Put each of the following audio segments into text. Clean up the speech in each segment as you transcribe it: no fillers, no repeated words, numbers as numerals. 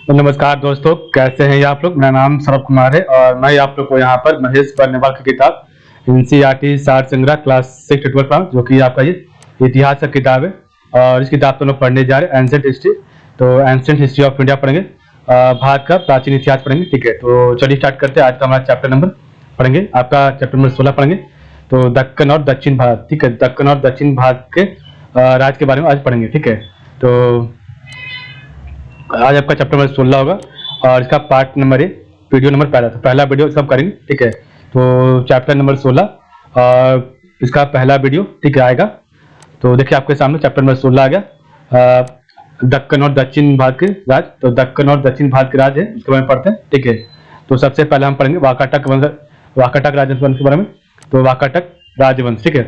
तो नमस्कार दोस्तों, कैसे हैं ये आप लोग। मेरा नाम सौरभ कुमार है और मैं आप लोग को यहाँ पर महेश बर्नेवाल की किताब एनसीईआरटी सार संग्रह क्लास 6 ट्वेल्थ का, जो कि आपका ये इतिहास का किताब है। और इस किताब को हम लोग पढ़ने जा रहे हैं एंशिएंट हिस्ट्री। तो एंशिएंट हिस्ट्री ऑफ इंडिया पढ़ेंगे, भारत का प्राचीन इतिहास पढ़ेंगे। ठीक है, तो चलिए स्टार्ट करते हैं। आज का हमारा चैप्टर नंबर पढ़ेंगे, आपका चैप्टर नंबर 16 पढ़ेंगे। तो दक्कन और दक्षिण भारत, ठीक है, दक्कन और दक्षिण भारत के राज्य के बारे में आज पढ़ेंगे। ठीक है, तो आज आपका चैप्टर नंबर 16 होगा और इसका पार्ट नंबर है वीडियो नंबर पहला वीडियो सब करेंगे। ठीक है, तो चैप्टर नंबर 16 और इसका पहला वीडियो ठीक है आएगा। तो देखिए आपके सामने चैप्टर नंबर 16 आ गया, दक्कन और दक्षिण भारत के राज्य। तो दक्कन और दक्षिण भारत के राज्य है, उसके बारे में पढ़ते हैं। ठीक है, तो सबसे पहले हम पढ़ेंगे वाकाटक राजवंश के बारे में। तो वाकाटक राजवंश, ठीक है,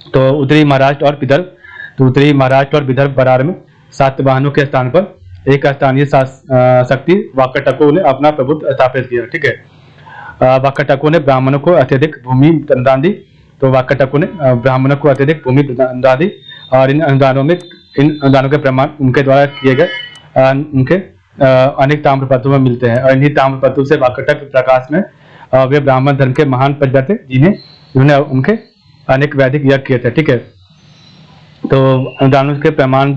तो उत्तरी महाराष्ट्र और विदर्भ, तो उत्तरी महाराष्ट्र और विदर्भ बरार में सातवाहनों के स्थान पर एक स्थानीय शक्ति वाकाटकों ने अपना प्रभुत्व स्थापित किया। ठीक है, वाकाटकों ने ब्राह्मणों को अत्यधिक भूमि अनुदान दी। तो वाकाटकों ने ब्राह्मणों को अत्यधिक भूमि अनुदान दी और इन अनुदानों के प्रमाण उनके द्वारा किए गए उनके अनेक ताम्रपत्रों में मिलते हैं। और इन्हीं ताम्रपत्रों से वाकाटक प्रकाश में वे ब्राह्मण धर्म के महान प्रजा थे, जिन्हें उनके अनेक वैदिक यज्ञ किए थे। ठीक है, तो अनुदानों के प्रमाण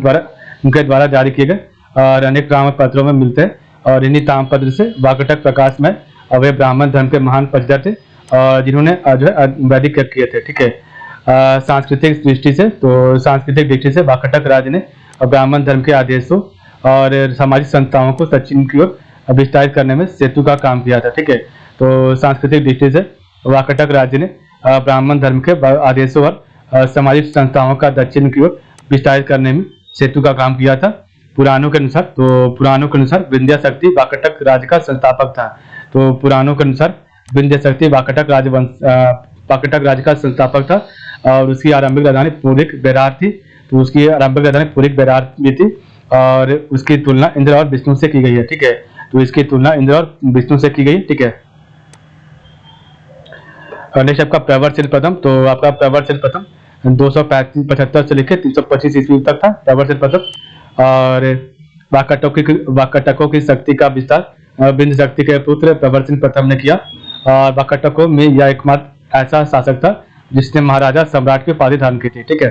उनके द्वारा जारी किए गए और अनेक ताम्रपत्रों में मिलते हैं। और इन्हीं ताम्रपत्र से वाकाटक प्रकाश में वे ब्राह्मण धर्म के महान प्रजा थे और जिन्होंने जो है वैदिक यज्ञ किए थे। ठीक है, सांस्कृतिक दृष्टि से वाकाटक राज्य ने ब्राह्मण धर्म के आदेशों और सामाजिक संस्थाओं को दक्षिण की ओर विस्तारित करने में सेतु का काम किया था। ठीक है, तो सांस्कृतिक दृष्टि से वाकाटक राज्य ने ब्राह्मण धर्म के आदेशों और सामाजिक संस्थाओं का दक्षिण की ओर विस्तारित करने में सेतु का काम किया था। पुराणों के अनुसार विंध्य शक्ति वाकाटक राज्य का संस्थापक था। तो पुराणों के अनुसार विंध्य शक्ति वाकाटक राज्य का संस्थापक था और उसकी आरंभिक राजधानी पुरिक बेरार थी। तो उसकी आरंभिक राजधानी पुरिक बेरार भी थी और उसकी तुलना इंद्र और विष्णु से की गई है। ठीक है, तो इसकी तुलना इंद्र और विष्णु से की गई। ठीक है, नेक्स्ट आपका प्रवरशील प्रथम। तो आपका प्रवरशील प्रथम 275 से लेकर 325 ईस्वी तक था प्रवरशील प्रथम। और वाकाटकों की शक्ति का विस्तार विंध्य शक्ति के पुत्र प्रवरशील प्रथम ने किया। और वाकाटकों में यह एकमात्र ऐसा शासक था जिसने महाराजा सम्राट की उपाधि धारण की थी। ठीक है,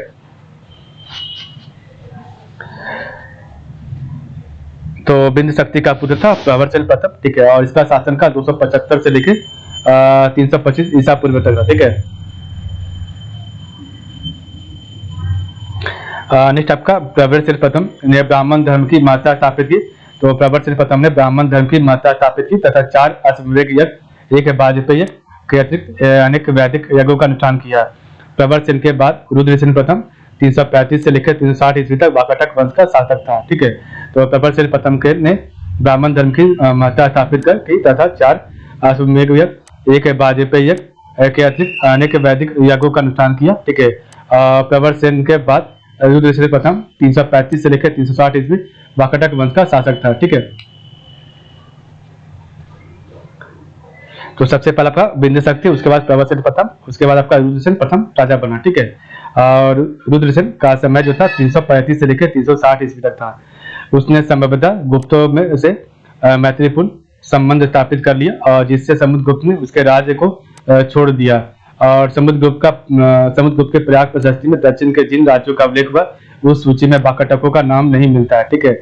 तो विंध्य शक्ति का पुत्र था प्रवरशील प्रथम। ठीक है, और इसका शासनकाल 275 से लेकर 325 ईसा पूर्व तक था। ठीक है, नेक्स्ट आपका प्रवरशील प्रथम ने ब्राह्मण धर्म की महत्ता स्थापित की। तो प्रवरशील प्रथम ने ब्राह्मण धर्म की महत्ता स्थापित की तथा 4 अश्वमेध यज्ञ, एक वाजपेयी के अतिरिक्त अनेक वैदिक यज्ञों का अनुष्ठान किया। प्रवरशील के बाद रुद्रसेन प्रथम 335 से लेकर 360 ईस्वी तक वाकाटक वंश का शासक था। ठीक है, तो प्रवरशील प्रथम ने ब्राह्मण धर्म की महत्ता स्थापित की तथा 4 अश्वमेध यज्ञ, एक वाजपेयी यज्ञ के अतिरिक्त अनेक वैदिक यज्ञों का अनुष्ठान किया। ठीक है, प्रवरशील के बाद रुद्रसेन प्रथम 335 से लेकर 360 ईस्वी वाकाटक वंश का शासक था। ठीक है, तो सबसे पहला आपका विंध्य शक्ति, उसके बाद प्रवरशील प्रथम, उसके बाद आपका रुद्रसेन प्रथम राजा बना। ठीक है, और रुद्रसेन का समय जो था 335 से लेकर 360 ईस्वी तक था। उसने संभवतः गुप्तों में से मैत्रीपूर्ण संबंध स्थापित कर लिया और जिससे समुद्रगुप्त ने उसके राज्य को छोड़ दिया। और समुद्रगुप्त के प्रयाग प्रशस्ति में दक्षिण के जिन राज्यों का उल्लेख हुआ उस सूची में वाकाटकों का नाम नहीं मिलता है। ठीक है,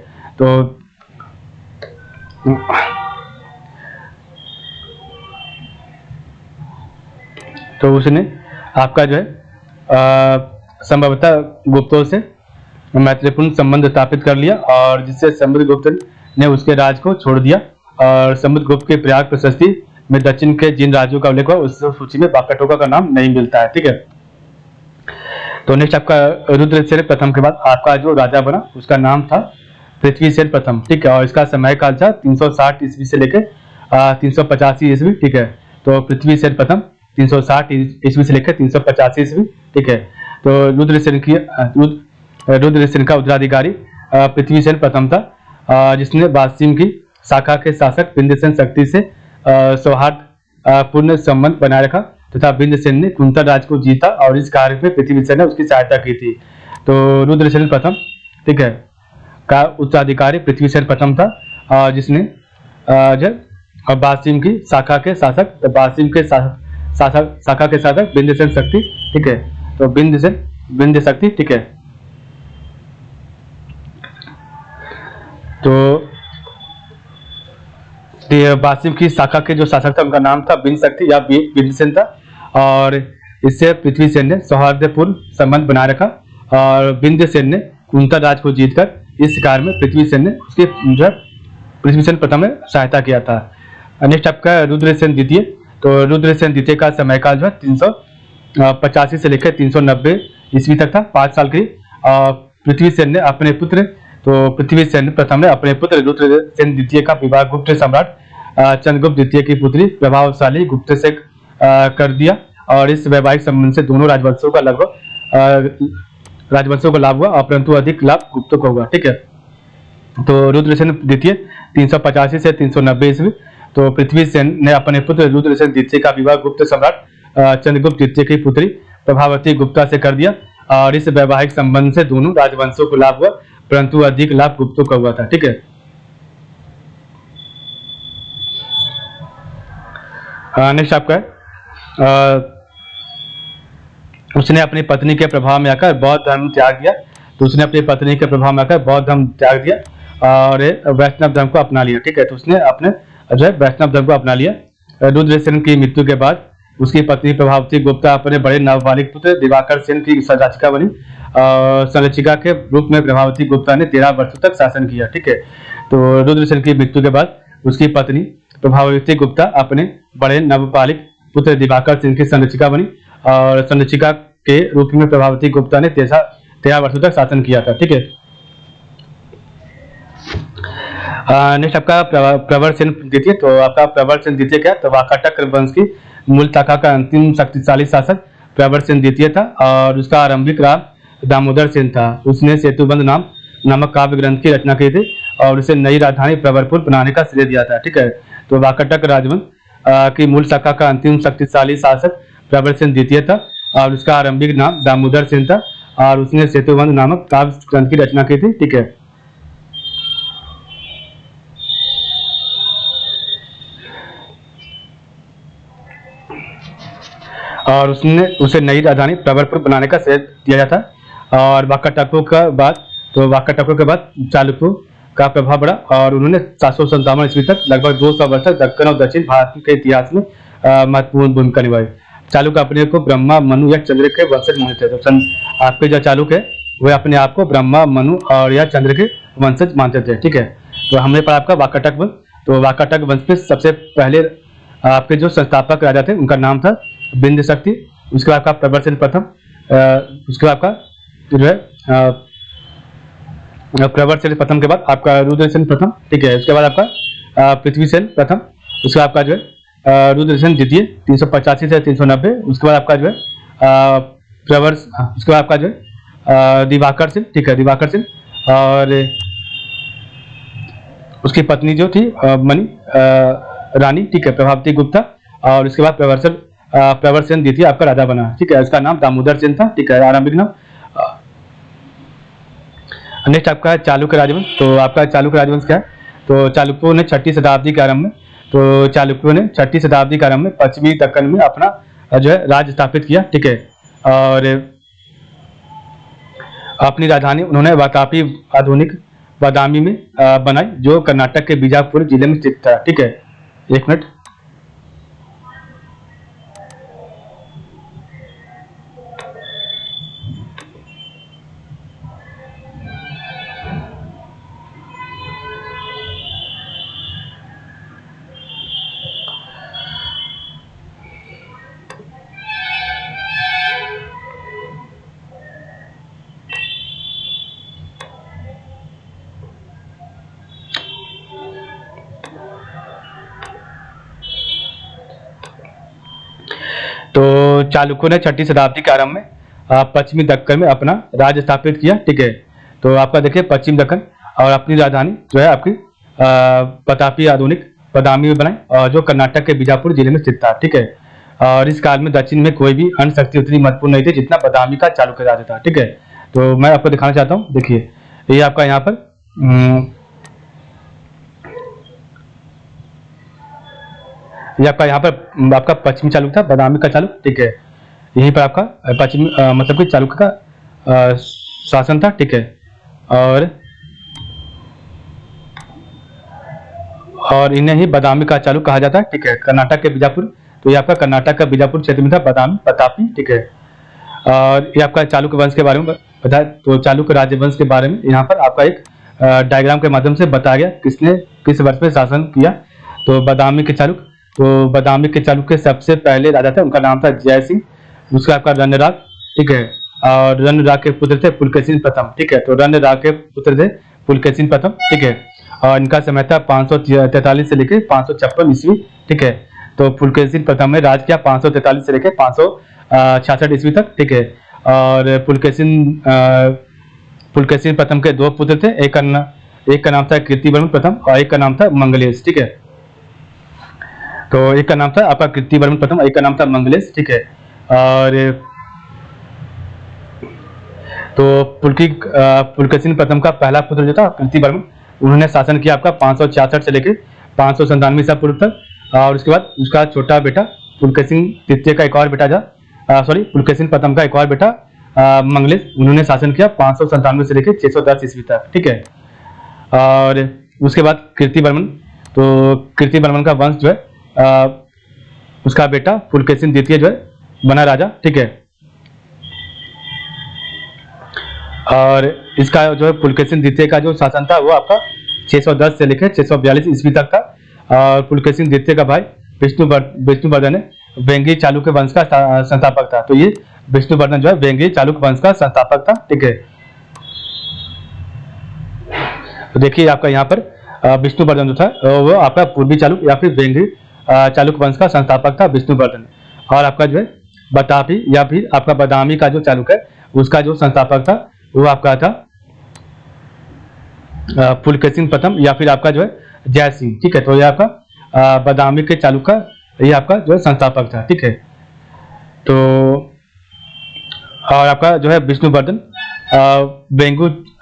तो उसने आपका जो है संभवतः गुप्तों से मैत्रीपूर्ण संबंध स्थापित कर लिया और जिससे समुद्रगुप्त ने उसके राज को छोड़ दिया। और समुद्रगुप्त के प्रयाग प्रशस्ति में दक्षिण के जिन राज्यों का उल्लेख हुआ उस सूची में वाकाटकों का नाम नहीं मिलता है। ठीक है, तो नेक्स्ट आपका रुद्रसेन प्रथम के बाद आपका जो राजा बना उसका नाम था पृथ्वीसेन प्रथम। ठीक है, और इसका समय काल था 360 ईस्वी से लेकर 385 ईस्वी। ठीक है, तो पृथ्वीसेन प्रथम 360 ईस्वी से लेकर 385 ईस्वी। ठीक है, तो रुद्रसेन का उत्तराधिकारी पृथ्वीसेन प्रथम था जिसने वासिम की शाखा के शासक विंध्यसेन शक्ति से सौहार्द पूर्ण संबंध बनाए रखा तथा विंध्यसेन ने कुंतल राज को जीता और इस कार्य में पृथ्वीसेन ने उसकी सहायता की थी। तो रुद्रसेन प्रथम, ठीक है, का उत्तराधिकारी पृथ्वीसेन प्रथम था जिसने जो बासिम की शाखा के शासक, तो बासिम के शाखा के शासक बिंदुसेन शक्ति, ठीक है। तो बिंदु शक्ति, ठीक है। तो बासिम की शाखा के जो शासक था उनका नाम था बिंदु शक्ति या बिंदुसेन था, और इससे पृथ्वीसेन ने सौहार्दपूर्ण संबंध बनाए रखा, और बिंदुसेन ने कुंतल राज को जीतकर इस कार्य में पृथ्वीसेन ने उसके पृथ्वीसेन प्रथम ने सहायता किया था। नेक्स्ट आपका रुद्रसेन द्वितीय। तो रुद्रसेन द्वितीय का समयकाल जो है 385 से लेकर 390 ईस्वी तक था, 5 साल के। पृथ्वीसेन ने अपने पुत्र, तो पृथ्वीसेन प्रथम ने अपने पुत्र रुद्रसेन द्वितीय का विवाह गुप्त सम्राट चंद्रगुप्त द्वितीय की पुत्री प्रभावशाली गुप्त से कर दिया, और इस वैवाहिक संबंध से दोनों राजवंशों का लाभ हुआ, परंतु अधिक लाभ गुप्तों को हुआ, ठीक है। तो रुद्रसेन द्वितीय 385 से 390 ईस्वी। तो पृथ्वीसेन ने अपने पुत्र रुद्रसेन द्वितीय का विवाह गुप्त सम्राट चंद्रगुप्त द्वितीय की पुत्री प्रभावती गुप्ता से कर दिया, और इस वैवाहिक संबंध से दोनों राजवंशों को लाभ हुआ, परंतु अधिक लाभ गुप्तों का हुआ था, ठीक है। नेक्स्ट आपका है उसने अपनी पत्नी के प्रभाव में आकर बौद्ध धर्म त्याग दिया। तो उसने अपनी पत्नी के प्रभाव में आकर बौद्ध धर्म त्याग दिया और वैष्णव धर्म को अपना लिया, ठीक है। तो उसने अपने जो है वैष्णव धर्म को अपना लिया। रुद्रसेन की मृत्यु के बाद उसकी पत्नी प्रभावती गुप्ता अपने बड़े नवबालिक पुत्र दिवाकर सेन की संरक्षिका बनी। संरक्षिका के रूप में प्रभावती गुप्ता ने 13 वर्षों तक शासन किया, ठीक है। तो रुद्रसेन की मृत्यु के बाद उसकी पत्नी प्रभावती गुप्ता अपने बड़े नवबालिक पुत्र दिवाकर सेन की संरक्षिका बनी, और संरक्षिका के रूप में प्रभावती गुप्ता ने 13 वर्षों तक शासन किया था, ठीक है। नेक्स्ट आपका प्रवरसेन द्वितीय। तो आपका प्रवरसेन द्वितीय क्या है? तो वाकाटक वंश की मूल शाखा का अंतिम शक्तिशाली शासक प्रवरसेन द्वितीय था, और उसका आरंभिक नाम दामोदर सेन था। उसने सेतुबंध नामक काव्य ग्रंथ की रचना की थी, और उसे नई राजधानी प्रवरपुर बनाने का श्रेय दिया था, ठीक है। तो वाकाटक राजवंश की मूल शाखा का अंतिम शक्तिशाली शासक प्रवरसेन द्वितीय था, और उसका आरंभिक नाम दामोदर सेन था, और उसने सेतुबंध नामक काव्य ग्रंथ की रचना की थी, ठीक है। और उसे नई राजधानी प्रवरपुर बनाने का श्रेय दिया जाता। और वाकाटकों के बाद चालुक्यों का प्रभाव बढ़ा, और उन्होंने 757 ईस्वी तक लगभग 200 वर्ष तक दक्कन और दक्षिण भारत के इतिहास में महत्वपूर्ण भूमिका निभाई। चालुक्य अपने को ब्रह्मा, मनु या चंद्र के वंशज मानते थे। तो आपके जो चालुक्य है वे अपने आप को ब्रह्मा, मनु और या चंद्र के वंशज मानते थे, ठीक है। तो हमने पढ़ा आपका वाकाटक वंश। तो वाकाटक वंश में सबसे पहले आपके जो संस्थापक राजा थे उनका नाम था बिंदु शक्ति। उसके बाद आपका प्रवरसेन प्रथम, उसके बाद आपका जो है प्रवरसेन प्रथम के बाद आपका रुद्रसेन प्रथम, ठीक है। उसके बाद आपका पृथ्वीसेन प्रथम, उसके बाद आपका जो है रुद्रसेन द्वितीय 385 से 390। उसके बाद आपका जो है उसके बाद आपका जो है दिवाकर सेन, ठीक है, दिवाकर सेन। और उसकी पत्नी जो थी मणि रानी, ठीक है, प्रभावती गुप्ता। और उसके बाद प्रवरसेन द्वितीय आपका राजा बना, ठीक है। इसका नाम दामोदर सेन था, ठीक है, आरंभिक नाम। नेक्स्ट आपका है चालुक्य राजवंश। तो आपका चालुक्य राजवंश क्या है? तो चालुक्यों ने 6ठी शताब्दी के आरंभ में पश्चिमी दक्कन में अपना जो है राज स्थापित किया, ठीक है। और अपनी राजधानी उन्होंने वातापी आधुनिक बादामी में बनाई, जो कर्नाटक के बीजापुर जिले में स्थित था, ठीक है। एक मिनट। तो चालुक्यों ने 6ठी शताब्दी के आरंभ में पश्चिमी दक्कन में अपना राज स्थापित किया, ठीक है। तो आपका देखिए पश्चिम दक्कन, और अपनी राजधानी जो है आपकी वातापी आधुनिक बादामी में बनाई, और जो कर्नाटक के बीजापुर जिले में स्थित था, ठीक है। और इस काल में दक्षिण में कोई भी अन्य शक्ति उतनी महत्वपूर्ण नहीं थी जितना बादामी का चालुक्य राज था, ठीक है। तो मैं आपको दिखाना चाहता हूँ, देखिए ये आपका यहाँ पर ये आपका यहाँ पर आपका पश्चिमी चालुक्य था, बादामी का चालुक्य, ठीक है। यहीं पर आपका पश्चिमी मतलब कि चालुक्य का शासन था, ठीक है। और इन्हें ही बादामी का चालुक्य कहा जाता है, ठीक है। कर्नाटक के बीजापुर, तो ये आपका कर्नाटक का बीजापुर क्षेत्र में था बादामी प्रतापी, ठीक है। और ये आपका चालुक्य वंश के बारे में बताया, तो चालुक्य राजवंश के बारे में यहाँ पर आपका एक डायग्राम के माध्यम से बताया गया किसने किस वर्ष में शासन किया। तो बादामी के चालुक्य, तो बादामी के चालुक्य के सबसे पहले राजा थे, उनका नाम था जय सिंह, उसका आपका रणराग, ठीक है। और रणराग के पुत्र थे पुलकेशिन प्रथम, ठीक है। तो रणराग के पुत्र थे पुलकेशिन प्रथम, ठीक है। और इनका समय था 543 से लेकर 556 ईस्वी, ठीक है। तो पुलकेशिन प्रथम ने राज किया 543 से लेकर 566 ईस्वी तक, ठीक है। और पुलकेशिन प्रथम के दो पुत्र थे, एक का नाम था कीर्तिवर्मन प्रथम और एक का नाम था मंगलेश, ठीक है। तो एक का नाम था आपका कीर्तिवर्मन प्रथम, एक का नाम था मंगलेश, ठीक है। और तो पुलकेशिन प्रथम का पहला पुत्र जो था कीर्तिवर्मन, उन्होंने शासन किया आपका 566 से लेकर 597 ईसा पूर्व तक। और उसके बाद उसका छोटा बेटा पुलकेशिन द्वितीय का एक और बेटा था, पुलकेशिन प्रथम का एक और बेटा मंगलेश, उन्होंने शासन किया 597 से लेकर 610 ईस्वी तक, ठीक है। और उसके बाद कीर्तिवर्मन, तो कीर्तिवर्मन का वंश जो है उसका बेटा पुलकेशिन द्वितीय जो है बना राजा, ठीक है। और इसका जो है पुलकेशिन द्वितीय का जो शासन था वो आपका 610 से लेकर 642 ईस्वी तक था। और पुलकेशिन द्वितीय का भाई विष्णुवर्धन वेंगी चालुक्य वंश का संस्थापक था। तो ये विष्णुवर्धन जो है वेंगी चालुक्य वंश का संस्थापक था, ठीक है। तो देखिए आपका यहाँ पर विष्णुवर्धन जो था वो आपका पूर्वी चालुक्य या फिर वेंगी चालुक्य वंश का संस्थापक था विष्णुवर्धन। और आपका जो है बतापी या फिर आपका बादामी का जो चालुक्य है उसका जो संस्थापक था वो आपका था पुलकेशिन प्रथम या फिर आपका जो है जय सिंह, ठीक है। तो ये आपका बादामी के चालुक्य ये आपका जो है संस्थापक था, ठीक है। तो और आपका जो है विष्णुवर्धन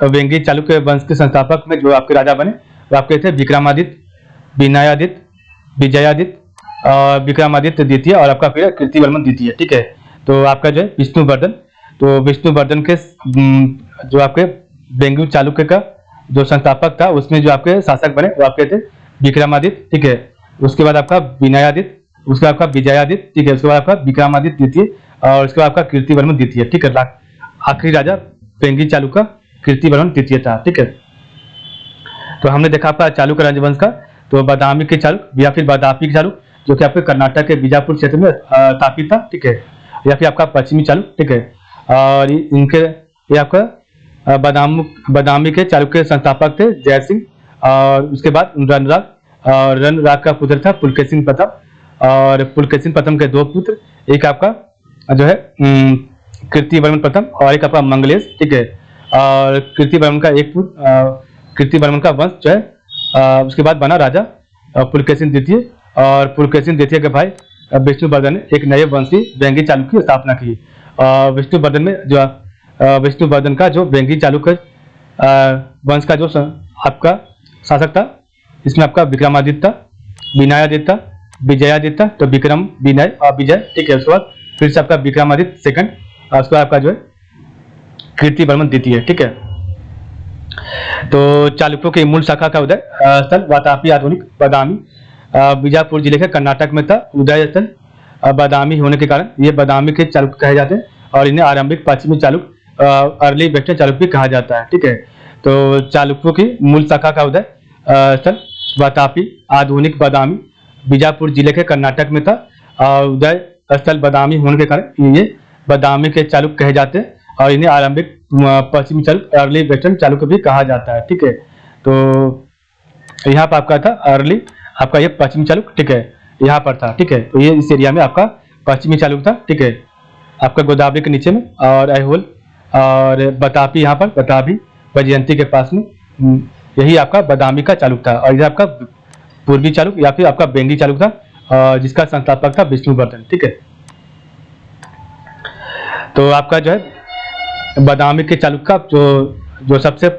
वेंगी चालुक्य वंश के संस्थापक में जो आपके राजा बने वो आपके थे विक्रमादित्य, विनयादित्य, विजयादित्य और विक्रमादित्य द्वितीय और आपका फिर कीर्तिवर्मन द्वितीय, ठीक है। तो आपका जो है विष्णुवर्धन, तो विष्णुवर्धन के जो आपके वेंगी चालुक्य का जो संस्थापक था उसमें जो आपके शासक बने वो आपके थे विक्रमादित्य, ठीक है। उसके बाद आपका विनयादित्य, उसके बाद आपका विजयादित्य, ठीक है। उसके बाद आपका विक्रमादित्य द्वितीय और उसके बाद आपका कीर्तिवर्मन द्वितीय, ठीक है। आखिरी राजा वेंगी चालुक्य कीर्तिवर्मन द्वितीय था, ठीक है। तो हमने देखा आपका चालुक्य राजवंश का, तो बादामी के चालुक्य या फिर बादापी के चालुक्य जो कि आपके कर्नाटक के बीजापुर क्षेत्र में स्थापित था, ठीक है। या फिर आपका पश्चिमी चालुक्य, ठीक है। और इनके ये आपका बादामी के चालुक्य के संस्थापक थे जय सिंह। और उसके बाद रणराग का पुत्र था पुलकेशिन प्रथम। और पुलकेशिन प्रथम के दो पुत्र, एक आपका जो है कीर्तिवर्मन प्रथम और एक आपका मंगलेश, ठीक है। और कीर्तिवर्मन का एक पुत्र कीर्तिवर्मन का वंश जो है उसके बाद बना राजा पुलकेशिन द्वितीय। और पुलकेशिन द्वितीय के भाई विष्णुवर्धन ने एक नए वंशी वेंगी चालुक्य की स्थापना की। विष्णुवर्धन में जो विष्णुवर्धन का जो वेंगी चालुक्य वंश का जो आपका शासक था इसमें आपका विक्रमादित्य, विनयादित्य, विजयादित्य, तो विक्रम, विनय और विजय, ठीक है। उसके बाद फिर से आपका विक्रमादित्य सेकंड और उसके बाद आपका जो है कीर्तिवर्मन द्वितीय, ठीक है। तो चालुक्यों की मूल शाखा का उदय स्थल वातापी आधुनिक बादामी बीजापुर जिले के कर्नाटक में था। उदय स्थल बादामी होने के कारण ये बादामी के चालुक्य कहे जाते हैं और इन्हें आरंभिक पश्चिमी चालुक्य अर्ली वेस्टर्न चालुक्य कहा जाता है, ठीक है। तो चालुक्यों की मूल शाखा का उदय स्थल वातापी आधुनिक बादामी बीजापुर जिले के कर्नाटक में था। और उदय स्थल बादामी होने के कारण ये बादामी के चालुक्य कहे जाते हैं और इन्हें आरंभिक पश्चिमी चालुक्य अर्ली वेस्टर्न चालुक्य भी कहा जाता है, ठीक है। तो यहाँ पर आपका था अर्ली आपका ये पश्चिमी चालुक्य, ठीक है, यहाँ पर था, ठीक है। तो ये इस एरिया में आपका पश्चिमी चालुक्य था, ठीक है, आपका गोदावरी के नीचे में। और ऐहोल और बतापी यहाँ पर बतापी वैजयंती के पास में यही आपका बादामी का चालुक्य था। और ये आपका पूर्वी चालुक्य या फिर आपका वेंगी चालुक्य था जिसका संस्थापक था विष्णुवर्धन, ठीक है। तो आपका जो है बादामी के चालुक्य का जो सबसे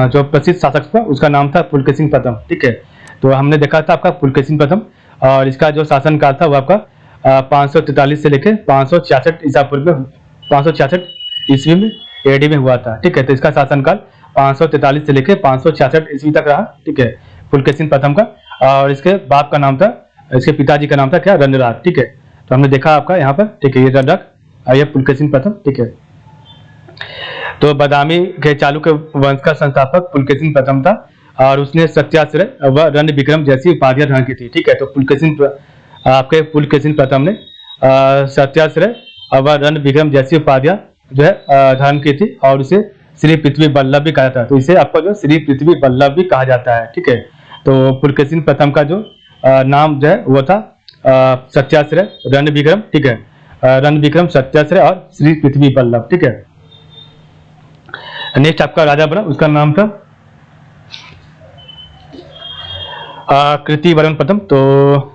जो प्रसिद्ध शासक था उसका नाम था पुलकेशिन प्रथम, ठीक है। तो हमने देखा था आपका पुलकेशिन प्रथम और इसका जो शासनकाल था वो आपका 543 से लेकर 566 ईसा पूर्व में 566 ईस्वी में एडी में हुआ था। ठीक है, तो इसका शासनकाल 543 से लेकर 566 ईस्वी तक रहा। ठीक है, पुलकेशिन प्रथम का। और इसके बाप का नाम था, इसके पिताजी का नाम था क्या, रणराज। ठीक है, तो हमने देखा आपका यहाँ पर। ठीक है, ये रणराज और ये पुलकेशिन प्रथम। ठीक है, तो बादामी के चालुक्य वंश का संस्थापक पुलकेशिन प्रथम था और उसने सत्याश्रय व रण विक्रम जैसी उपाधियां धारण की थी। ठीक है, तो आपके पुलकेशिन प्रथम ने सत्याश्रय व रण विक्रम जैसी उपाधियां जो है धारण की थी और उसे श्री पृथ्वी बल्लभ भी कहा जाता है। तो इसे आपको जो श्री पृथ्वी बल्लभ भी कहा जाता है। ठीक है, तो पुलकेशिन प्रथम का जो नाम जो है वो था सत्याश्रय, रण विक्रम। ठीक है, रण विक्रम, सत्याश्रय और श्री पृथ्वी बल्लभ। ठीक है, नेक्स्ट आपका राजा बना, उसका नाम था कीर्तिवर्मन प्रथम। तो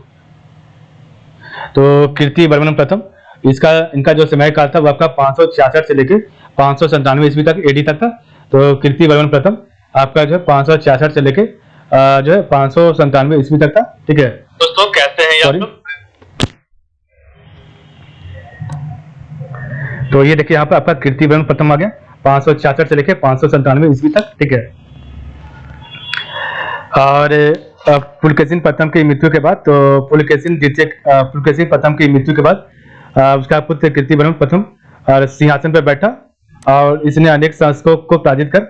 कीर्तिवर्मन प्रथम, इनका जो समय काल था वो आपका 566 से लेकर 597 ईस्वी तक एडी तक था। तो कीर्तिवर्मन प्रथम आपका जो है 566 से लेकर जो है 597 ईस्वी तक था। ठीक है दोस्तों, कैसे हैं आप लोग? तो ये देखिए यहाँ पर आपका कीर्तिवर्मन प्रथम आ गया 566 से लेकर 597 ईस्वी तक। ठीक है, और पुलकेशिन प्रथम की मृत्यु के बाद, तो पुलकेशिन प्रथम की मृत्यु के बाद उसका पुत्र कीर्तिवर्मन प्रथम और सिंहासन पर बैठा और इसने अनेक शासकों को पराजित कर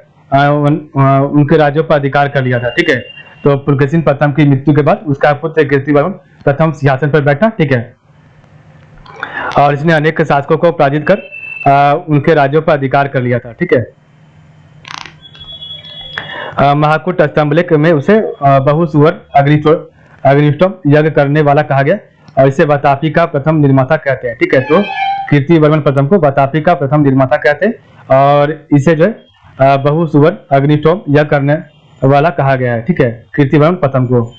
उनके राज्यों पर अधिकार कर लिया था। ठीक है, तो पुलकेशिन प्रथम की मृत्यु के बाद उसका पुत्र कीर्तिवर्मन प्रथम सिंहासन पर बैठा। ठीक है, और इसने अनेक शासकों को पराजित कर उनके राज्यों पर अधिकार कर लिया था। ठीक है, महाकूट स्तंभलेख में उसे बहुसुवर अग्निष्टोम यज्ञ करने वाला कहा गया और इसे वातापी का प्रथम निर्माता कहते हैं। ठीक है, तो कीर्तिवर्मन प्रथम को वातापी का प्रथम निर्माता कहते हैं और इसे जो है बहुसुवर अग्निष्टोम यज्ञ करने वाला कहा गया है। ठीक है, कीर्तिवर्मन प्रथम को।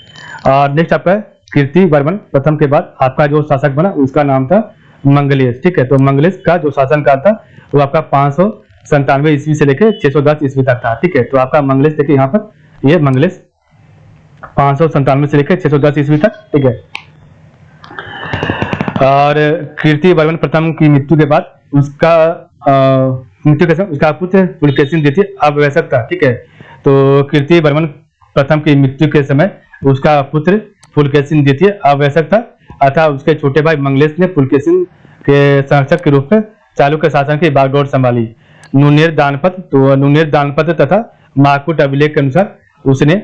और नेक्स्ट आपका कीर्तिवर्मन प्रथम के बाद आपका जो शासक बना उसका नाम था मंगलेश। ठीक है, तो मंगलेश का जो शासनकाल था वो आपका 597 ईस्वी से लेकर 610 ईस्वी तक था। ठीक है, तो आपका मंगलेश देखिए यहाँ पर, ये मंगलेश 597 से लेकर 610 ईस्वी तक। ठीक है, और कीर्तिवर्मन प्रथम की मृत्यु के बाद उसका मृत्यु के समय उसका पुत्र पुलकेशिन द्वितीय अवयस्क था। ठीक है, तो कीर्तिवर्मन प्रथम की मृत्यु के समय उसका पुत्र पुलकेशिन द्वितीय अवयस्क था अतः उसके छोटे भाई मंगलेश ने पुलकेशिन के संरक्षक के रूप में चालुक्य शासन की बागडोर संभाली। नुनेर दानपत्र, तो नुनेर दानपत्र तथा महाकूट अभिलेख के अनुसार उसने